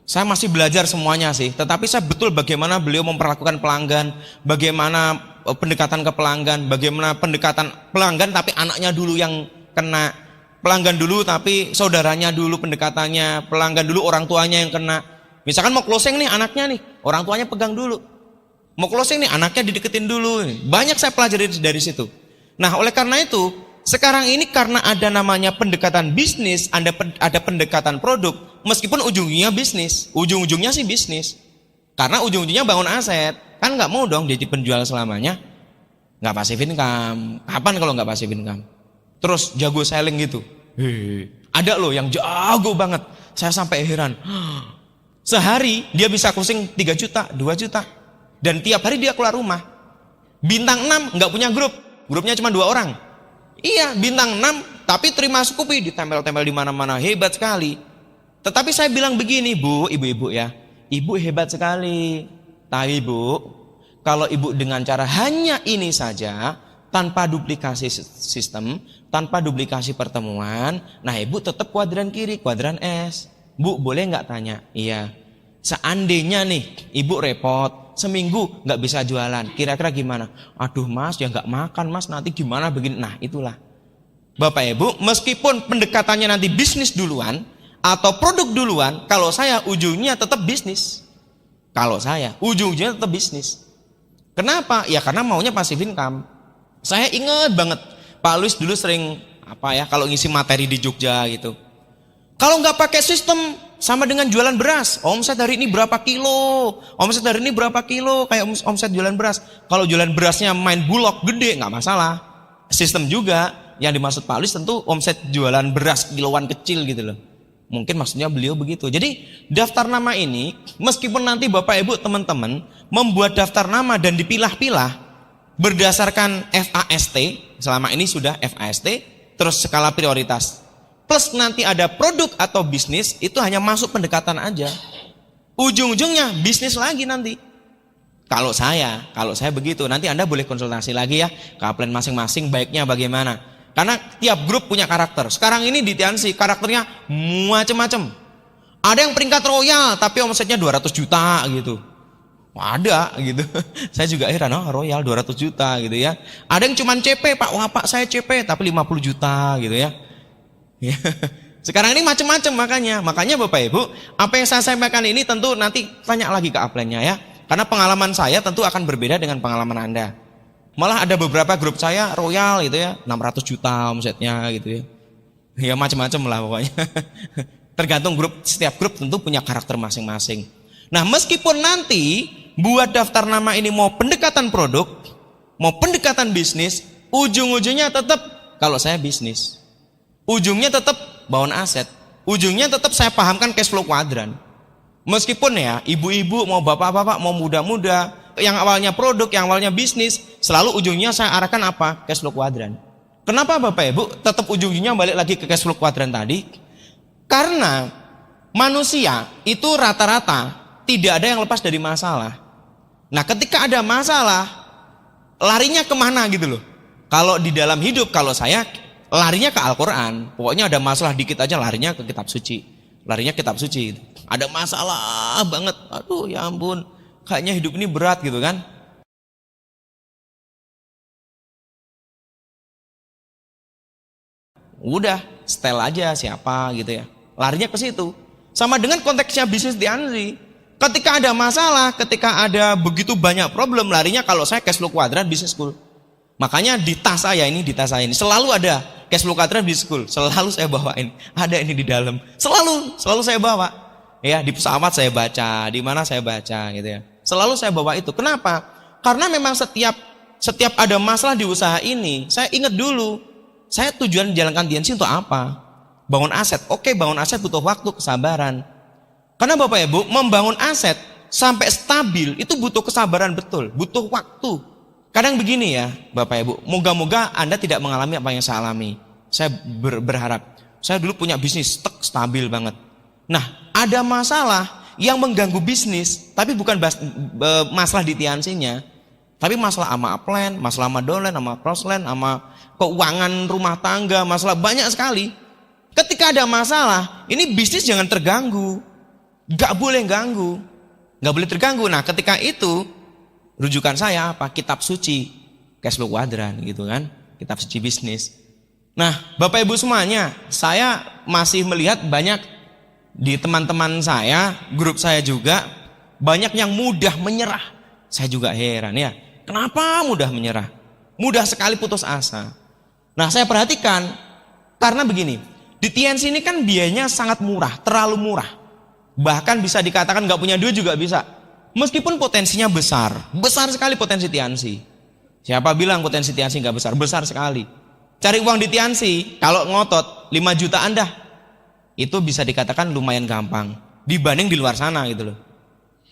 Saya masih belajar semuanya sih, tetapi saya betul bagaimana beliau memperlakukan pelanggan, bagaimana pendekatan ke pelanggan, bagaimana pendekatan pelanggan tapi anaknya dulu yang kena, pelanggan dulu tapi saudaranya dulu pendekatannya, pelanggan dulu orang tuanya yang kena. Misalkan mau closing nih anaknya nih, orang tuanya pegang dulu. Mau closing nih anaknya dideketin dulu. Banyak saya pelajari dari situ. Nah oleh karena itu, sekarang ini karena ada namanya pendekatan bisnis, ada pendekatan produk, meskipun ujungnya bisnis, ujung-ujungnya sih bisnis. Karena ujung-ujungnya bangun aset, kan nggak mau dong jadi penjual selamanya, nggak passive income. Kapan kalau nggak passive income? Terus jago selling gitu. Ada loh yang jago banget, saya sampai heran. Sehari dia bisa closing 3 juta, 2 juta, dan tiap hari dia keluar rumah. Bintang 6 nggak punya grup, grupnya cuma 2 orang. Iya, bintang 6 tapi terima Scoopy ditempel-tempel di mana-mana, hebat sekali. Tetapi saya bilang begini, Bu, ibu-ibu ya. Ibu hebat sekali. Tapi Bu, kalau Ibu dengan cara hanya ini saja, tanpa duplikasi sistem, tanpa duplikasi pertemuan, nah Ibu tetap kuadran kiri, kuadran S. Bu, boleh nggak tanya? Iya. Seandainya nih, Ibu repot seminggu nggak bisa jualan, kira-kira gimana? Aduh Mas, ya nggak makan Mas, nanti gimana begini? Nah itulah Bapak Ibu, meskipun pendekatannya nanti bisnis duluan atau produk duluan, kalau saya ujungnya tetap bisnis. Kalau saya ujungnya tetap bisnis. Kenapa? Ya karena maunya passive income. Saya ingat banget Pak Luis dulu sering kalau ngisi materi di Jogja gitu. Kalau nggak pakai sistem sama dengan jualan beras. Omset hari ini berapa kilo? Omset hari ini berapa kilo? Kayak omset jualan beras. Kalau jualan berasnya main bulog gede nggak masalah. Sistem juga. Yang dimaksud Pak Luis tentu omset jualan beras kiloan kecil gitu loh. Mungkin maksudnya beliau begitu. Jadi daftar nama ini meskipun nanti Bapak Ibu teman-teman membuat daftar nama dan dipilah-pilah berdasarkan FAST, selama ini sudah FAST, terus skala prioritas. Plus nanti ada produk atau bisnis, itu hanya masuk pendekatan aja. Ujung-ujungnya bisnis lagi nanti. Kalau saya begitu, nanti Anda boleh konsultasi lagi ya ke upline masing-masing baiknya bagaimana. Karena tiap grup punya karakter. Sekarang ini di Tiansi karakternya macam-macam. Ada yang peringkat royal tapi omsetnya 200 juta gitu. Ada gitu. Saya juga heran, royal 200 juta gitu ya. Ada yang cuman CP, Pak saya CP tapi 50 juta gitu ya. Sekarang ini macam-macam makanya Bapak Ibu, apa yang saya sampaikan ini tentu nanti tanya lagi ke upline-nya ya. Karena pengalaman saya tentu akan berbeda dengan pengalaman Anda. Malah ada beberapa grup saya royal gitu ya, 600 juta omsetnya gitu ya. Ya macam-macam lah pokoknya. Tergantung grup, setiap grup tentu punya karakter masing-masing. Nah, meskipun nanti buat daftar nama ini mau pendekatan produk, mau pendekatan bisnis, ujung-ujungnya tetap kalau saya bisnis. Ujungnya tetap bangun aset. Ujungnya tetap saya pahamkan cash flow kuadran. Meskipun ya, ibu-ibu mau bapak-bapak mau muda-muda, yang awalnya produk, yang awalnya bisnis, selalu ujungnya saya arahkan apa? Cash flow kuadran. Kenapa Bapak Ibu tetap ujungnya balik lagi ke cash flow kuadran tadi? Karena manusia itu rata-rata tidak ada yang lepas dari masalah. Nah ketika ada masalah, larinya kemana gitu loh. Kalau di dalam hidup, kalau saya larinya ke Al-Quran. Pokoknya ada masalah dikit aja larinya ke kitab suci. Larinya kitab suci. Ada masalah banget, aduh ya ampun, kayaknya hidup ini berat gitu kan. Udah, setel aja siapa gitu ya. Larinya ke situ. Sama dengan konteksnya bisnis tiansi. Ketika ada masalah, ketika ada begitu banyak problem, larinya kalau saya cash flow kuadrat business school. Makanya di tas saya ini selalu ada cash flow kuadrat business school. Selalu saya bawain. Ada ini di dalam. Selalu saya bawa. Ya, di pesawat saya baca, di mana saya baca gitu ya. Selalu saya bawa itu. Kenapa? Karena memang setiap ada masalah di usaha ini, saya ingat dulu, saya tujuan menjalankan tiansi untuk apa? Bangun aset. Oke, bangun aset butuh waktu, kesabaran. Karena Bapak Ibu, membangun aset sampai stabil itu butuh kesabaran betul, butuh waktu. Kadang begini ya, Bapak Ibu, moga-moga Anda tidak mengalami apa yang saya alami. Saya berharap. Saya dulu punya bisnis stabil banget. Nah, ada masalah yang mengganggu bisnis, tapi bukan masalah di tiansinya, tapi masalah sama upline, masalah sama downline, sama crossline, sama keuangan rumah tangga, masalah banyak sekali. Ketika ada masalah, ini bisnis jangan terganggu. Gak boleh ganggu, gak boleh terganggu. Nah, ketika itu rujukan saya apa? Kitab suci cash flow kuadran gitu kan, kitab suci bisnis. Nah, Bapak Ibu semuanya, saya masih melihat banyak di teman-teman saya, grup saya juga banyak yang mudah menyerah. Saya juga heran ya, kenapa mudah menyerah? Mudah sekali putus asa. Nah, saya perhatikan karena begini, di TNC ini kan biayanya sangat murah, terlalu murah. Bahkan bisa dikatakan nggak punya duit juga bisa. Meskipun potensinya besar sekali potensi tiansi. Siapa bilang potensi tiansi nggak besar? Besar sekali. Cari uang di tiansi, kalau ngotot 5 juta Anda, itu bisa dikatakan lumayan gampang dibanding di luar sana gitu loh.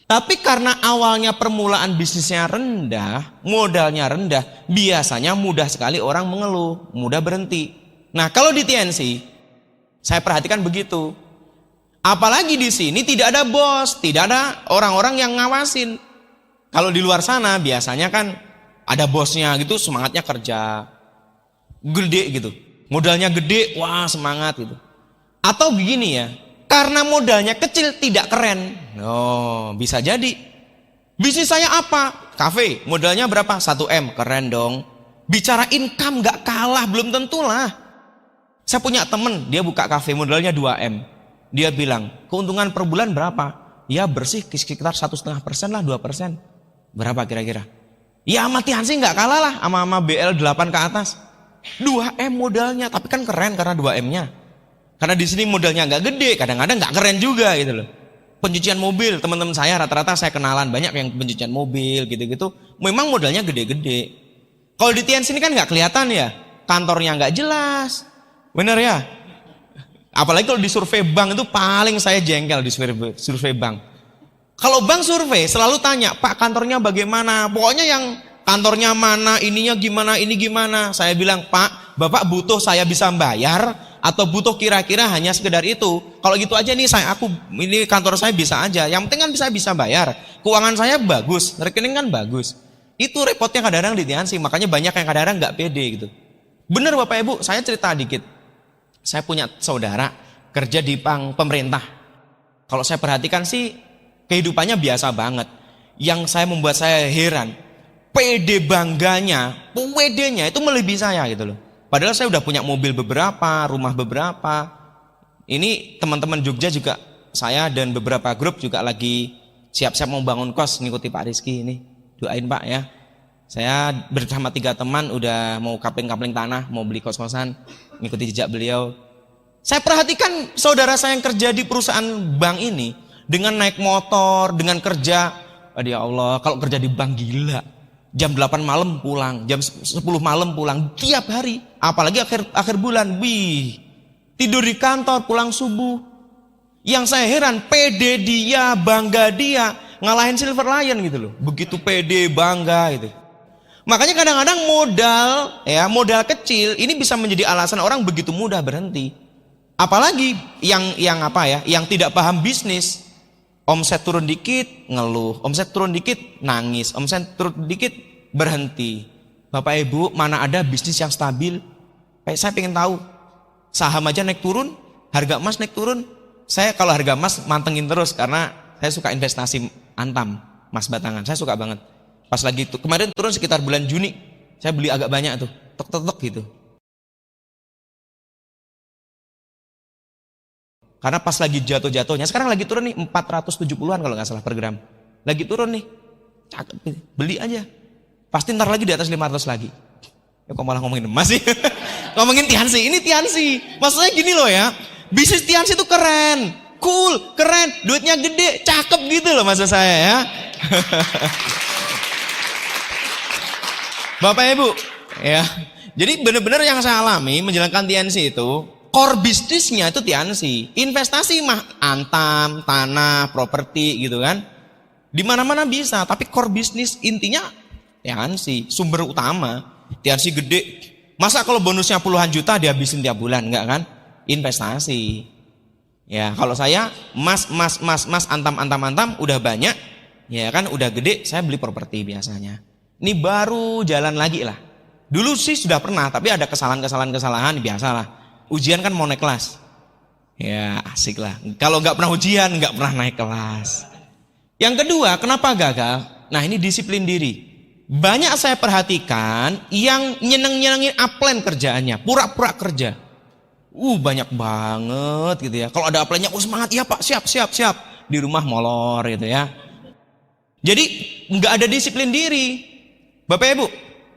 Tapi karena awalnya permulaan bisnisnya rendah, modalnya rendah, biasanya mudah sekali orang mengeluh, mudah berhenti. Nah, kalau di TNC, saya perhatikan begitu. Apalagi di sini tidak ada bos, tidak ada orang-orang yang ngawasin. Kalau di luar sana biasanya kan ada bosnya gitu, semangatnya kerja. Gede gitu. Modalnya gede, wah semangat gitu. Atau begini ya, karena modalnya kecil tidak keren. Oh, bisa jadi. Bisnis saya apa? Kafe, modalnya berapa? 1M, keren dong. Bicara income gak kalah, belum tentulah. Saya punya temen, dia buka kafe, modalnya 2M. Dia bilang, keuntungan per bulan berapa? Ya bersih sekitar 1,5% lah, 2%. Berapa kira-kira? Ya sama tiansi gak kalah lah, sama BL 8 ke atas. 2M modalnya, tapi kan keren karena 2M-nya. Karena di sini modalnya gak gede, kadang-kadang gak keren juga gitu loh. Pencucian mobil, teman-teman saya rata-rata saya kenalan banyak yang pencucian mobil gitu-gitu. Memang modalnya gede-gede. Kalau di TNC ini kan gak kelihatan ya, kantornya gak jelas. Bener ya? Apalagi kalau di survei bank itu paling saya jengkel di survei bank. Kalau bank survei selalu tanya, Pak kantornya bagaimana? Pokoknya yang kantornya mana, ininya gimana, ini gimana. Saya bilang, Pak, Bapak butuh saya bisa bayar atau butuh kira-kira hanya sekedar itu? Kalau gitu aja nih ini kantor saya bisa aja. Yang penting kan bisa bayar. Keuangan saya bagus, rekening kan bagus. Itu repotnya kadang-kadang di TNC, makanya banyak yang kadang-kadang nggak pede gitu. Bener Bapak Ibu, saya cerita dikit. Saya punya saudara kerja di bank pemerintah. Kalau saya perhatikan sih kehidupannya biasa banget. Yang membuat saya heran, PD bangganya, PD-nya itu melebihi saya gitu loh. Padahal saya udah punya mobil beberapa, rumah beberapa. Ini teman-teman Jogja juga, saya dan beberapa grup juga lagi siap-siap mau bangun kos, ngikuti Pak Rizky ini. Doain Pak ya. Saya bersama 3 teman udah mau kapling-kapling tanah, mau beli kos-kosan, ngikuti jejak beliau. Saya perhatikan saudara saya yang kerja di perusahaan bank ini, dengan naik motor, dengan kerja, ya Allah, kalau kerja di bank gila. Jam 8 malam pulang, jam 10 malam pulang, tiap hari. Apalagi akhir bulan, tidur di kantor, pulang subuh. Yang saya heran, pede dia, bangga dia, ngalahin Silver Lion gitu loh. Begitu pede, bangga gitu. Makanya kadang-kadang modal kecil ini bisa menjadi alasan orang begitu mudah berhenti. Apalagi yang tidak paham bisnis, omset turun dikit ngeluh, omset turun dikit nangis, omset turun dikit berhenti. Bapak Ibu, mana ada bisnis yang stabil? Saya pengen tahu. Saham aja naik turun, harga emas naik turun. Saya kalau harga emas mantengin terus karena saya suka investasi Antam, emas batangan. Saya suka banget. Pas lagi itu kemarin turun sekitar bulan Juni, saya beli agak banyak tuh, tok gitu. Karena pas lagi jatuh-jatuhnya, sekarang lagi turun nih 470-an kalau nggak salah per gram. Lagi turun nih. Cakep, beli aja. Pasti ntar lagi di atas 500 lagi. Ya kok malah ngomongin emas sih? Ngomongin Tiansi, ini Tiansi. Maksudnya gini loh ya, bisnis Tiansi itu keren, cool, keren, duitnya gede, cakep gitu loh maksud saya ya. Bapak Ibu, ya. Jadi benar-benar yang saya alami menjalankan Tiansi itu, core bisnisnya itu Tiansi. Investasi mah Antam, tanah, properti gitu kan. Di mana-mana bisa, tapi core bisnis intinya Tiansi, sumber utama. Tiansi gede. Masa kalau bonusnya puluhan juta dihabisin tiap bulan, enggak kan? Investasi. Ya, kalau saya mas antam udah banyak, ya kan udah gede, saya beli properti biasanya. Ini baru jalan lagi lah. Dulu sih sudah pernah, tapi ada kesalahan biasalah. Ujian kan mau naik kelas. Ya, asik lah. Kalau nggak pernah ujian, nggak pernah naik kelas. Yang kedua, kenapa gagal? Nah, ini disiplin diri. Banyak saya perhatikan yang nyenengin upline kerjaannya, pura-pura kerja. Banyak banget gitu ya. Kalau ada upline-nya, semangat, ya Pak, siap. Di rumah molor gitu ya. Jadi nggak ada disiplin diri. Bapak Ibu,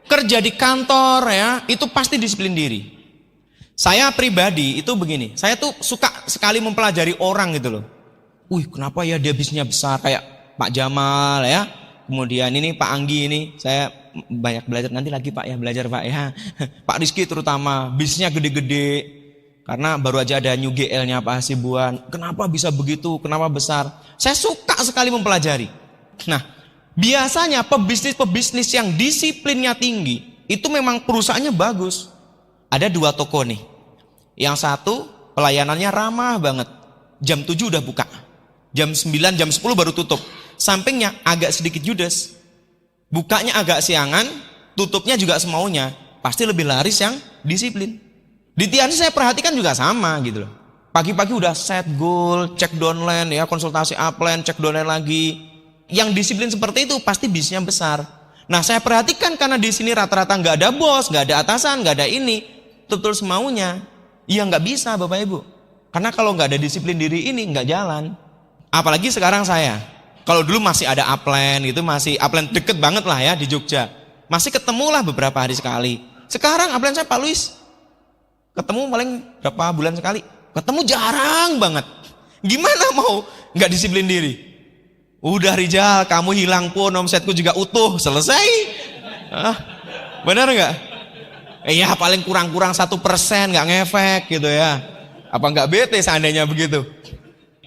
kerja di kantor ya, itu pasti disiplin diri. Saya pribadi itu begini, saya tuh suka sekali mempelajari orang gitu loh. Kenapa ya dia bisnisnya besar kayak Pak Jamal ya. Kemudian ini Pak Anggi ini, saya banyak belajar nanti lagi Pak ya, belajar Pak ya. Pak Rizky terutama, bisnisnya gede-gede. Karena baru aja ada New GL-nya Pak Hasibuan. Kenapa bisa begitu? Kenapa besar? Saya suka sekali mempelajari. Nah, biasanya pebisnis yang disiplinnya tinggi, itu memang perusahaannya bagus. Ada 2 toko nih. Yang satu pelayanannya ramah banget. Jam 7 udah buka. Jam 9, jam 10 baru tutup. Sampingnya agak sedikit judes. Bukanya agak siangan, tutupnya juga semaunya. Pasti lebih laris yang disiplin. Di Tiansi saya perhatikan juga sama gitu loh. Pagi-pagi udah set goal, cek downline ya, konsultasi upline, cek downline lagi. Yang disiplin seperti itu pasti bisnisnya besar. Nah, saya perhatikan karena di sini rata-rata nggak ada bos, nggak ada atasan, nggak ada ini, tutul semaunya. Ya nggak bisa Bapak Ibu. Karena kalau nggak ada disiplin diri ini nggak jalan. Apalagi sekarang saya. Kalau dulu masih ada upline gitu, masih upline deket banget lah ya di Jogja. Masih ketemulah beberapa hari sekali. Sekarang upline saya Pak Luis. Ketemu paling berapa bulan sekali. Ketemu jarang banget. Gimana mau nggak disiplin diri? Udah Rijal, kamu hilang pun omsetku juga utuh, selesai. Benar nggak? Ya paling kurang-kurang 1%, nggak ngefek gitu ya. Apa nggak bete seandainya begitu?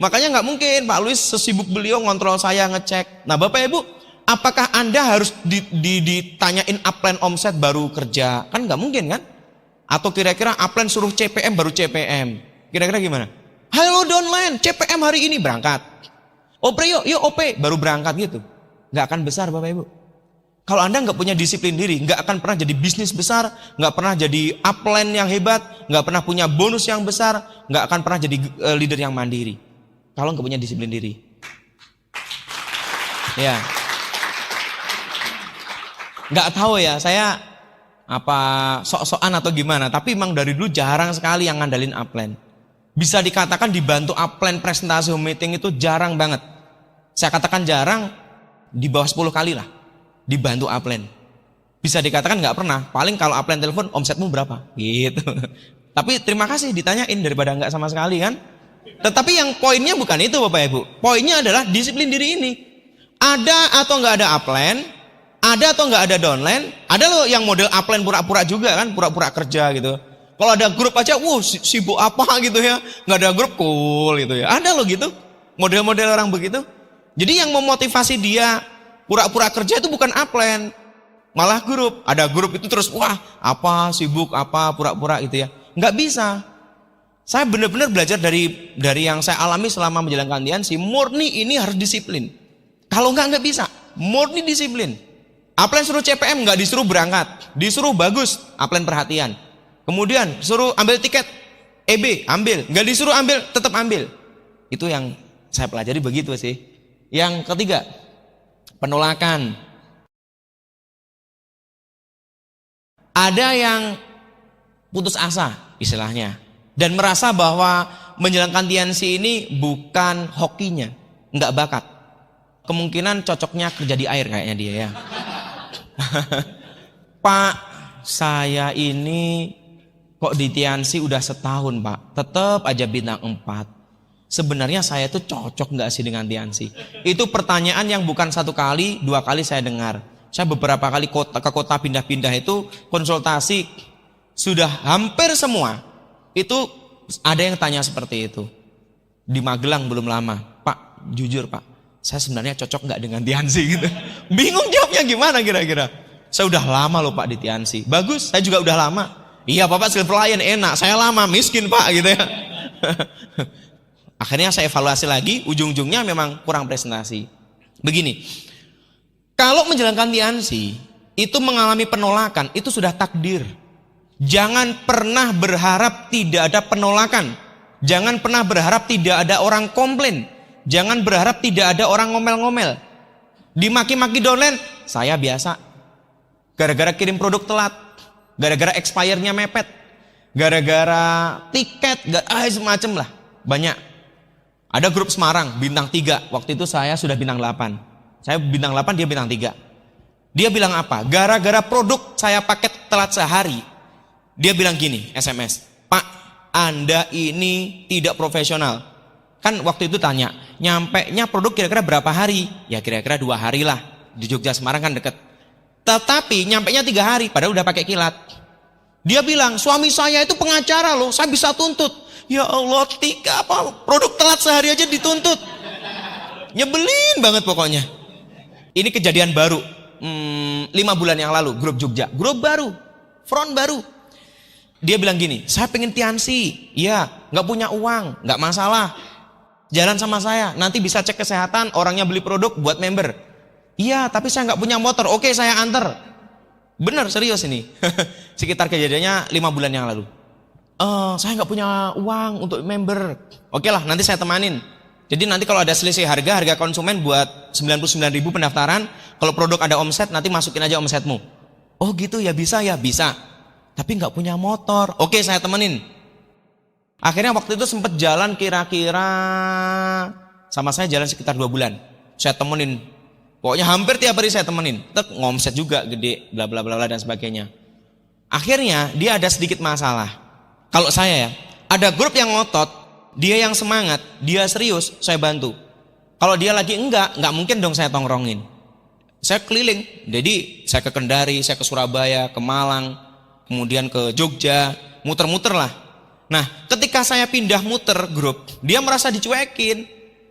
Makanya nggak mungkin Pak Luis sesibuk beliau ngontrol saya, ngecek. Nah Bapak Ibu, apakah Anda harus ditanyain upline omset baru kerja? Kan nggak mungkin kan? Atau kira-kira upline suruh CPM baru CPM? Kira-kira gimana? Halo downline, CPM hari ini berangkat. OP yuk OP baru berangkat gitu. Nggak akan besar Bapak Ibu. Kalau Anda nggak punya disiplin diri, nggak akan pernah jadi bisnis besar, nggak pernah jadi upline yang hebat, nggak pernah punya bonus yang besar, nggak akan pernah jadi leader yang mandiri. Kalau nggak punya disiplin diri. Ya. Nggak tahu ya, saya apa sok-sokan atau gimana, tapi memang dari dulu jarang sekali yang ngandalin upline. Bisa dikatakan dibantu upline presentasi home meeting itu jarang banget. Saya katakan jarang, di bawah 10 kali lah dibantu upline. Bisa dikatakan nggak pernah, paling kalau upline telepon omsetmu berapa gitu. Tapi terima kasih ditanyain daripada nggak sama sekali kan. Tetapi yang poinnya bukan itu Bapak Ibu. Poinnya adalah disiplin diri ini. Ada atau nggak ada upline, ada atau nggak ada downline, ada loh yang model upline pura-pura juga kan, pura-pura kerja gitu. Kalau ada grup aja, sibuk apa gitu ya, nggak ada grup cool gitu ya. Ada loh gitu, model-model orang begitu. Jadi yang memotivasi dia pura-pura kerja itu bukan upline, malah grup. Ada grup itu terus apa sibuk apa pura-pura gitu ya. Nggak bisa. Saya benar-benar belajar dari yang saya alami selama menjalankan Tiansi, murni ini harus disiplin. Kalau nggak bisa, murni disiplin. Upline suruh CPM nggak disuruh berangkat, disuruh bagus, upline perhatian. Kemudian suruh ambil tiket EB, ambil, nggak disuruh ambil, tetap ambil. Itu yang saya pelajari begitu sih. Yang ketiga, penolakan. Ada yang putus asa istilahnya. Dan merasa bahwa menjalankan Tiansi ini bukan hokinya, nggak bakat. Kemungkinan cocoknya kerja di air kayaknya dia ya. Pak, saya ini kok di Tiansi udah setahun Pak, tetap aja bintang 4. Sebenarnya saya tuh cocok nggak sih dengan Tiansi? Itu pertanyaan yang bukan 1 kali, 2 kali saya dengar. Saya beberapa kali ke kota pindah-pindah itu konsultasi, sudah hampir semua. Itu ada yang tanya seperti itu. Di Magelang belum lama, Pak, jujur Pak, saya sebenarnya cocok nggak dengan Tiansi gitu. Bingung jawabnya gimana kira-kira. Saya udah lama loh Pak di Tiansi. Bagus, saya juga udah lama. Iya Bapak Silver Lion enak, saya lama miskin Pak gitu ya. Akhirnya saya evaluasi lagi, ujung-ujungnya memang kurang presentasi. Begini, kalau menjalankan Tiansi itu mengalami penolakan, itu sudah takdir. Jangan pernah berharap tidak ada penolakan. Jangan pernah berharap tidak ada orang komplain. Jangan berharap tidak ada orang ngomel-ngomel. Dimaki-maki downline, saya biasa. Gara-gara kirim produk telat, gara-gara expire-nya mepet, gara-gara tiket, semacam lah, banyak. Ada grup Semarang, bintang 3, waktu itu saya sudah bintang 8. Saya bintang 8, dia bintang 3. Dia bilang apa? Gara-gara produk saya paket telat sehari. Dia bilang gini, SMS, Pak, Anda ini tidak profesional. Kan waktu itu tanya, nyampenya produk kira-kira berapa hari? Ya kira-kira 2 hari lah. Di Jogja Semarang kan deket. Tetapi nyampenya 3 hari, padahal udah pakai kilat. Dia bilang, suami saya itu pengacara loh, saya bisa tuntut. Ya Allah, produk telat sehari aja dituntut. Nyebelin banget pokoknya. Ini kejadian baru, 5 bulan yang lalu, grup Jogja, grup baru, front baru. Dia bilang gini, saya pengen Tiansi, iya, nggak punya uang, nggak masalah, jalan sama saya, nanti bisa cek kesehatan, orangnya beli produk buat member. Iya, tapi saya nggak punya motor, oke saya anter. Bener, serius ini. Sekitar kejadiannya 5 bulan yang lalu. Saya nggak punya uang untuk member. Oke lah, nanti saya temanin. Jadi nanti kalau ada selisih harga konsumen buat 99.000 pendaftaran, kalau produk ada omset nanti masukin aja omsetmu. Oh gitu ya, bisa ya, bisa. Tapi nggak punya motor. Oke, saya temenin. Akhirnya waktu itu sempat jalan kira-kira sama saya jalan sekitar 2 bulan. Saya temenin. Pokoknya hampir tiap hari saya temenin. Ngomset juga gede, bla bla bla dan sebagainya. Akhirnya dia ada sedikit masalah. Kalau saya ya, ada grup yang ngotot, dia yang semangat, dia serius, saya bantu. Kalau dia lagi enggak mungkin dong saya tongkrongin. Saya keliling. Jadi saya ke Kendari, saya ke Surabaya, ke Malang, kemudian ke Jogja, muter-muter lah. Nah, ketika saya pindah muter grup, dia merasa dicuekin.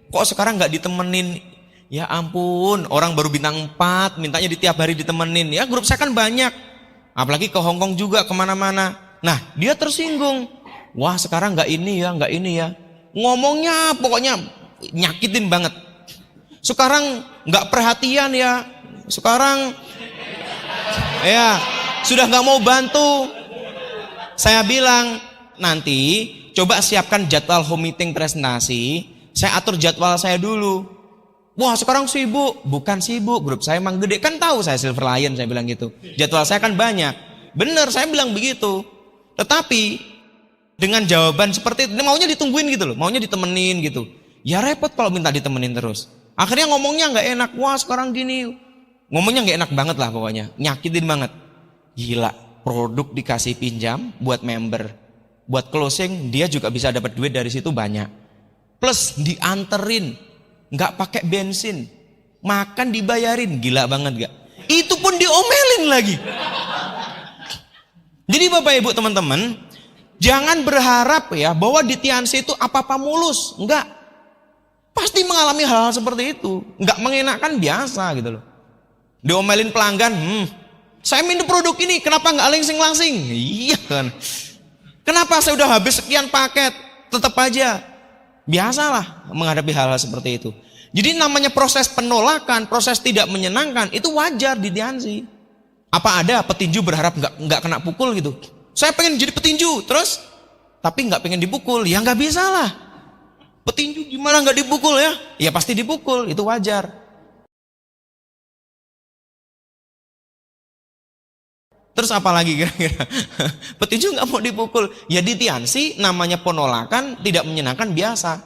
Kok sekarang nggak ditemenin? Ya ampun, orang baru bintang 4, mintanya di tiap hari ditemenin. Ya grup saya kan banyak, apalagi ke Hongkong juga, kemana-mana. Nah, dia tersinggung. Wah, sekarang nggak ini ya. Ngomongnya pokoknya nyakitin banget. Sekarang nggak perhatian ya. Sekarang ya sudah nggak mau bantu. Saya bilang, nanti coba siapkan jadwal home meeting presentasi. Saya atur jadwal saya dulu. Wah, sekarang sibuk. Bukan sibuk, grup saya emang gede. Kan tahu saya Silver Lion, saya bilang gitu. Jadwal saya kan banyak. Bener, saya bilang begitu. Tetapi dengan jawaban seperti itu, maunya ditungguin gitu loh, maunya ditemenin gitu. Ya repot kalau minta ditemenin terus. Akhirnya ngomongnya nggak enak. Wah, sekarang gini. Ngomongnya nggak enak banget lah pokoknya. Nyakitin banget. Gila, produk dikasih pinjam buat member. Buat closing, dia juga bisa dapat duit dari situ banyak. Plus dianterin, nggak pakai bensin, makan dibayarin, gila banget gak? Itu pun diomelin lagi. Jadi Bapak Ibu teman-teman, jangan berharap ya bahwa di Tiansi itu apa-apa mulus, enggak. Pasti mengalami hal-hal seperti itu, enggak mengenakan biasa gitu loh. Diomelin pelanggan, saya minum produk ini, kenapa nggak langsing-langsing? Iya kan. Kenapa saya udah habis sekian paket, tetap aja. Biasalah menghadapi hal-hal seperti itu. Jadi namanya proses penolakan, proses tidak menyenangkan, itu wajar di Tiansi. Apa ada petinju berharap nggak kena pukul gitu? Saya pengen jadi petinju, terus tapi nggak pengen dipukul, ya nggak bisa lah. Petinju gimana nggak dipukul ya? Ya pasti dipukul, itu wajar. Terus apa lagi kira-kira? Petinju nggak mau dipukul. Ya di Tiansi namanya penolakan tidak menyenangkan biasa.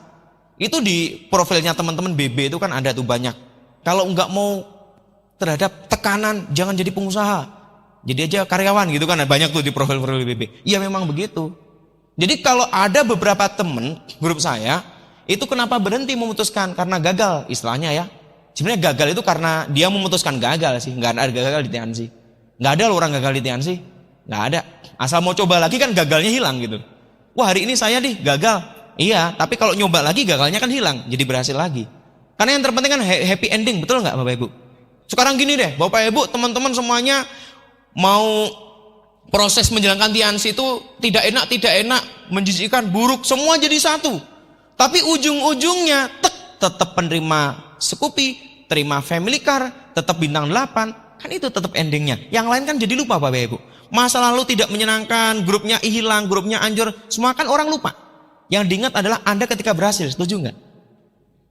Itu di profilnya teman-teman BB itu kan ada tuh banyak. Kalau nggak mau terhadap tekanan, jangan jadi pengusaha. Jadi aja karyawan gitu kan, banyak tuh di profil-profil BB. Ya memang begitu. Jadi kalau ada beberapa temen grup saya, itu kenapa berhenti memutuskan? Karena gagal istilahnya ya. Sebenarnya gagal itu karena dia memutuskan gagal sih. Nggak ada gagal di Tiansi. Nggak ada loh orang gagal di Tiansi. Nggak ada. Asal mau coba lagi kan gagalnya hilang gitu. Wah hari ini saya nih gagal. Iya, tapi kalau nyoba lagi gagalnya kan hilang. Jadi berhasil lagi. Karena yang terpenting kan happy ending. Betul nggak Bapak Ibu? Sekarang gini deh Bapak Ibu teman-teman semuanya mau proses menjalankan Tiansi itu tidak enak, menjijikkan, buruk. Semua jadi satu. Tapi ujung-ujungnya tetap penerima Scoopy, terima family car, tetap bintang 8. Kan itu tetap endingnya. Yang lain kan jadi lupa Bapak Ibu. Masa lalu tidak menyenangkan, grupnya hilang, grupnya anjur, semua kan orang lupa. Yang diingat adalah Anda ketika berhasil, setuju nggak?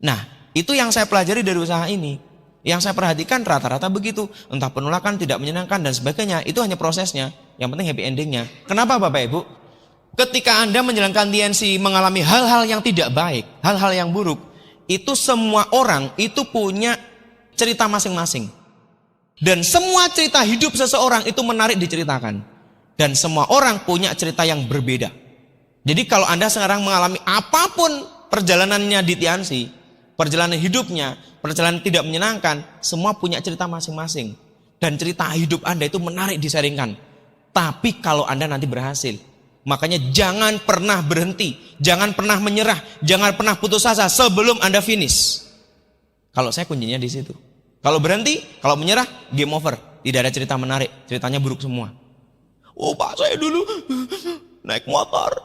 Nah, itu yang saya pelajari dari usaha ini. Yang saya perhatikan rata-rata begitu. Entah penolakan, tidak menyenangkan, dan sebagainya. Itu hanya prosesnya. Yang penting happy endingnya. Kenapa Bapak Ibu? Ketika Anda menjalankan Tiansi mengalami hal-hal yang tidak baik, hal-hal yang buruk, itu semua orang itu punya cerita masing-masing. Dan semua cerita hidup seseorang itu menarik diceritakan. Dan semua orang punya cerita yang berbeda. Jadi kalau Anda sekarang mengalami apapun perjalanannya di Tiansi, perjalanan hidupnya, perjalanan tidak menyenangkan, semua punya cerita masing-masing. Dan cerita hidup Anda itu menarik disaringkan. Tapi kalau Anda nanti berhasil, makanya jangan pernah berhenti, jangan pernah menyerah, jangan pernah putus asa sebelum Anda finish. Kalau saya kuncinya di situ. Kalau berhenti, kalau menyerah, game over. Tidak ada cerita menarik, ceritanya buruk semua. Oh Pak, saya dulu naik motor,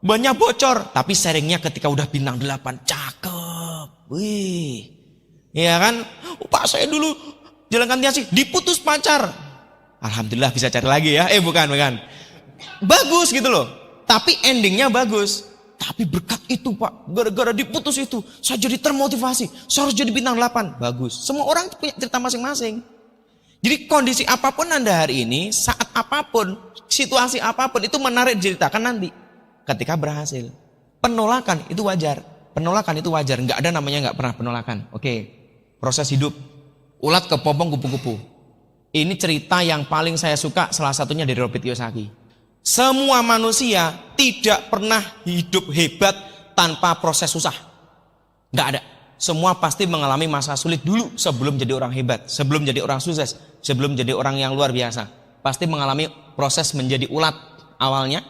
bannya bocor. Tapi sharingnya ketika udah bintang 8, cakep. Wih, ya kan? Oh Pak, saya dulu jalankan Tiansi, diputus pacar. Alhamdulillah bisa cari lagi ya. Bukan. Bagus gitu loh. Tapi endingnya bagus. Tapi berkat itu Pak, gara-gara diputus itu, saya jadi termotivasi. Saya harus jadi bintang 8. Bagus. Semua orang punya cerita masing-masing. Jadi kondisi apapun Anda hari ini, saat apapun, situasi apapun, itu menarik diceritakan nanti. Ketika berhasil. Penolakan itu wajar. Penolakan itu wajar. Nggak ada namanya nggak pernah penolakan. Oke. Proses hidup. Ulat kepompong kupu-kupu. Ini cerita yang paling saya suka, salah satunya dari Robert Kiyosaki. Semua manusia tidak pernah hidup hebat tanpa proses susah. Nggak ada. Semua pasti mengalami masa sulit dulu sebelum jadi orang hebat, sebelum jadi orang sukses, sebelum jadi orang yang luar biasa. Pasti mengalami proses menjadi ulat awalnya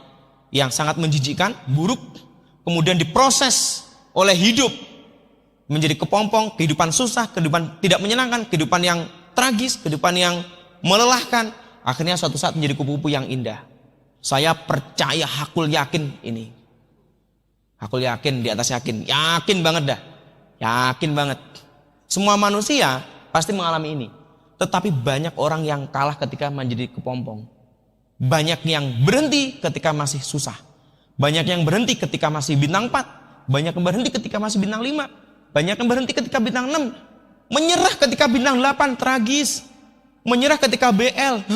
yang sangat menjijikkan, buruk, kemudian diproses oleh hidup menjadi kepompong, kehidupan susah, kehidupan tidak menyenangkan, kehidupan yang tragis, kehidupan yang melelahkan, akhirnya suatu saat menjadi kupu-kupu yang indah. Saya percaya, hakul yakin ini. Hakul yakin di atas yakin. Yakin banget dah. Yakin banget. Semua manusia pasti mengalami ini. Tetapi banyak orang yang kalah ketika menjadi kepompong. Banyak yang berhenti ketika masih susah. Banyak yang berhenti ketika masih bintang 4. Banyak yang berhenti ketika masih bintang 5. Banyak yang berhenti ketika bintang 6. Menyerah ketika bintang 8, tragis. Menyerah ketika BL.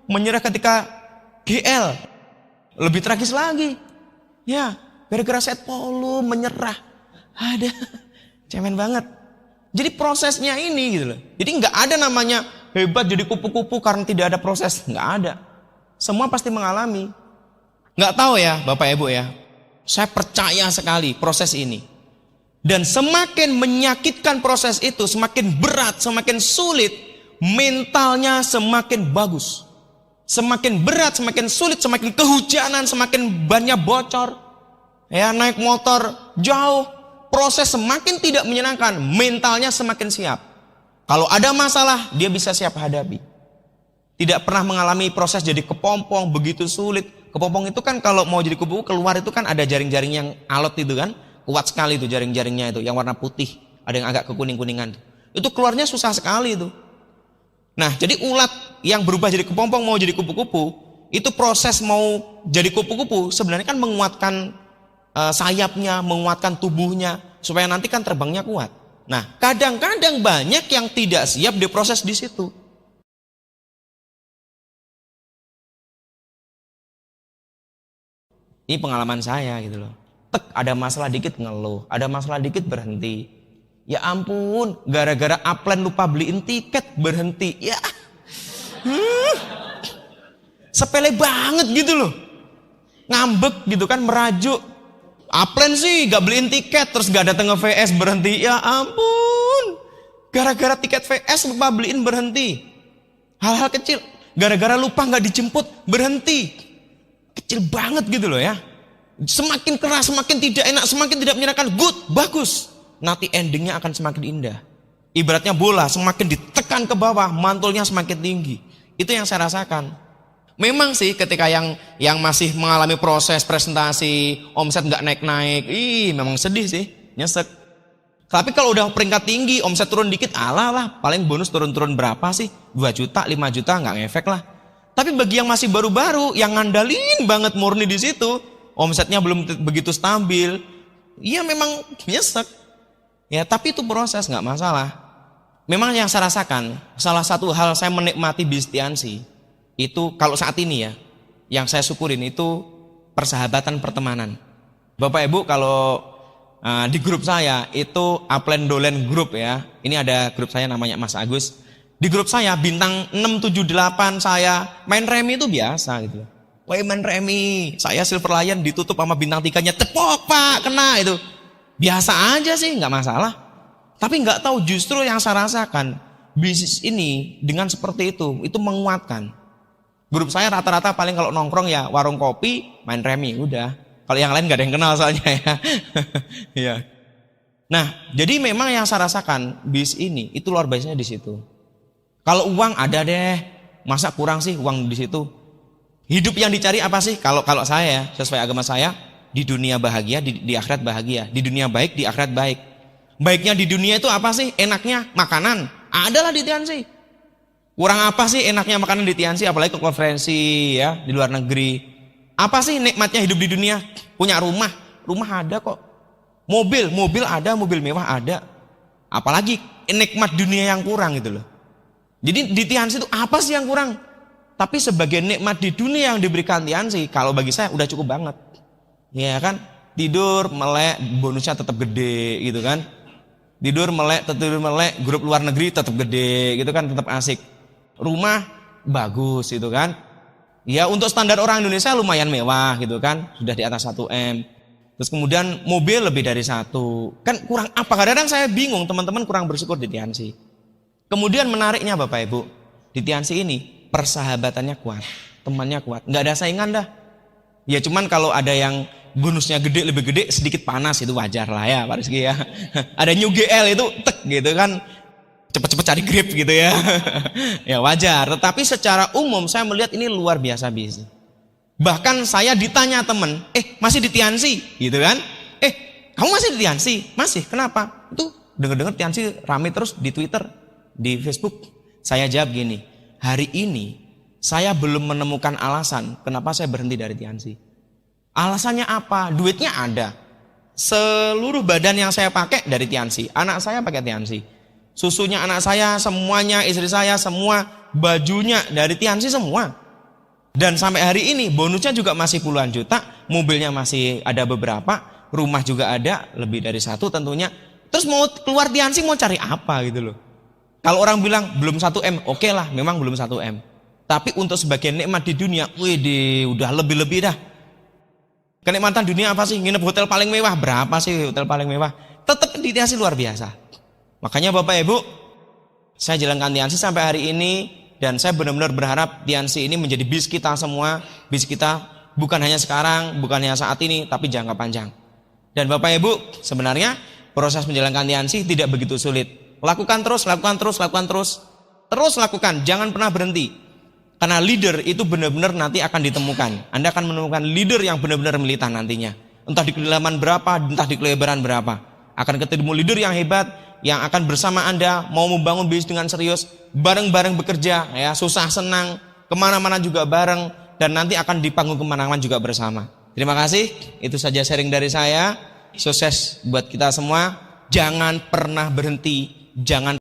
Menyerah ketika GL, lebih tragis lagi. Ya, gara-gara set polu menyerah. Ada, cemen banget. Jadi prosesnya ini gitu loh. Jadi nggak ada namanya hebat jadi kupu-kupu karena tidak ada proses. Nggak ada. Semua pasti mengalami. Nggak tahu ya Bapak Ibu ya. Saya percaya sekali proses ini. Dan semakin menyakitkan proses itu, semakin berat, semakin sulit, mentalnya semakin bagus. Semakin berat, semakin sulit, semakin kehujanan, semakin bannya bocor. Ya, naik motor jauh, proses semakin tidak menyenangkan, mentalnya semakin siap. Kalau ada masalah, dia bisa siap hadapi. Tidak pernah mengalami proses jadi kepompong, begitu sulit. Kepompong itu kan kalau mau jadi kupu keluar itu kan ada jaring-jaring yang alot itu kan. Kuat sekali itu jaring-jaringnya itu, yang warna putih. Ada yang agak kekuning-kuningan. Itu keluarnya susah sekali itu. Nah, jadi ulat yang berubah jadi kepompong mau jadi kupu-kupu, itu proses mau jadi kupu-kupu sebenarnya kan menguatkan sayapnya, menguatkan tubuhnya supaya nanti kan terbangnya kuat. Nah, kadang-kadang banyak yang tidak siap diproses di situ. Ini pengalaman saya gitu loh. Tek, ada masalah dikit ngeluh, ada masalah dikit berhenti. Ya ampun, gara-gara upline lupa beliin tiket berhenti. Ya, sepele banget gitu loh. Ngambek gitu kan, merajuk. Upline sih gak beliin tiket, terus gak datang ke VS berhenti. Ya ampun, gara-gara tiket VS lupa beliin berhenti. Hal-hal kecil, gara-gara lupa gak dijemput berhenti. Kecil banget gitu loh ya. Semakin keras, semakin tidak enak, semakin tidak menyenangkan. Good, bagus. Nanti endingnya akan semakin indah. Ibaratnya bola, semakin ditekan ke bawah, mantulnya semakin tinggi. Itu yang saya rasakan. Memang sih ketika yang masih mengalami proses presentasi, omset nggak naik-naik, memang sedih sih, nyesek. Tapi kalau udah peringkat tinggi, omset turun dikit, alah, paling bonus turun-turun berapa sih? 2 juta, 5 juta, nggak ngefek lah. Tapi bagi yang masih baru-baru, yang ngandalin banget murni di situ, omsetnya belum begitu stabil, ya memang nyesek. Ya, tapi itu proses, nggak masalah. Memang yang saya rasakan, salah satu hal saya menikmati bisnis Tiansi, itu kalau saat ini ya, yang saya syukurin itu persahabatan pertemanan. Bapak Ibu kalau di grup saya itu Upline Dolen Group ya, ini ada grup saya namanya Mas Agus. Di grup saya bintang 6, 7, 8 saya main remi itu biasa gitu. Wah, main remi, saya Silver Lion ditutup sama bintang 3-nya, tepok Pak, kena itu. Biasa aja sih, nggak masalah. Tapi nggak tahu justru yang saya rasakan, bisnis ini dengan seperti itu menguatkan. Grup saya rata-rata paling kalau nongkrong ya warung kopi, main remi, udah. Kalau yang lain nggak ada yang kenal soalnya ya. Ya. Nah, jadi memang yang saya rasakan bisnis ini itu luar biasanya di situ. Kalau uang ada deh, masa kurang sih uang di situ? Hidup yang dicari apa sih? Kalau saya sesuai agama saya, di dunia bahagia, di akhirat bahagia. Di dunia baik, di akhirat baik. Baiknya di dunia itu apa sih? Enaknya makanan. Adalah di Tiansi. Kurang apa sih enaknya makanan di Tiansi? Apalagi ke konferensi ya di luar negeri. Apa sih nikmatnya hidup di dunia? Punya rumah ada kok. Mobil ada, mobil mewah ada. Apalagi nikmat dunia yang kurang gitu loh. Jadi di Tiansi itu apa sih yang kurang? Tapi sebagai nikmat di dunia yang diberikan Tiansi, kalau bagi saya udah cukup banget. Ya kan? Tidur, melek, bonusnya tetap gede gitu kan. Tidur, melek, grup luar negeri tetap gede gitu kan, tetap asik. Rumah bagus gitu kan. Ya untuk standar orang Indonesia lumayan mewah gitu kan, sudah di atas 1M. Terus kemudian mobil lebih dari 1. Kan kurang apa? Kadang-kadang saya bingung, teman-teman kurang bersyukur di Tiansi. Kemudian menariknya Bapak Ibu, di Tiansi ini persahabatannya kuat, temannya kuat, nggak ada saingan dah. Ya cuman kalau ada yang bonusnya gede, lebih gede, sedikit panas itu wajar lah ya Pak Rizky ya. Ada New GL itu tek gitu kan, cepet-cepet cari grip gitu ya. Ya wajar, tetapi secara umum saya melihat ini luar biasa bisnis. Bahkan saya ditanya temen, masih di Tiansi gitu kan? Kamu masih di Tiansi? Masih, kenapa? Itu denger-denger Tiansi rame terus di Twitter, di Facebook. Saya jawab gini, hari ini saya belum menemukan alasan kenapa saya berhenti dari Tiansi. Alasannya apa? Duitnya ada. Seluruh badan yang saya pakai dari Tiansi. Anak saya pakai Tiansi. Susunya anak saya, semuanya, istri saya, semua bajunya dari Tiansi semua. Dan sampai hari ini bonusnya juga masih puluhan juta, mobilnya masih ada beberapa, rumah juga ada, lebih dari 1 tentunya. Terus mau keluar Tiansi mau cari apa gitu loh. Kalau orang bilang belum 1M, oke lah, memang belum 1M. Tapi untuk sebagian nikmat di dunia, udah lebih-lebih dah. Kenikmatan dunia apa sih? Nginep hotel paling mewah, berapa sih hotel paling mewah? Tetap di Tiansi luar biasa. Makanya Bapak Ibu, saya jalankan Tiansi sampai hari ini, dan saya benar-benar berharap Tiansi ini menjadi bis kita semua, bis kita bukan hanya sekarang, bukan hanya saat ini, tapi jangka panjang. Dan Bapak Ibu, sebenarnya proses menjalankan Tiansi tidak begitu sulit. Lakukan terus, terus lakukan, jangan pernah berhenti. Karena leader itu benar-benar nanti akan ditemukan. Anda akan menemukan leader yang benar-benar militan nantinya. Entah di kedalaman berapa, entah di kelebaran berapa. Akan ketemu leader yang hebat, yang akan bersama Anda, mau membangun bisnis dengan serius, bareng-bareng bekerja, ya susah senang, kemana-mana juga bareng, dan nanti akan di panggung kemenangan juga bersama. Terima kasih, itu saja sharing dari saya. Sukses buat kita semua. Jangan pernah berhenti, jangan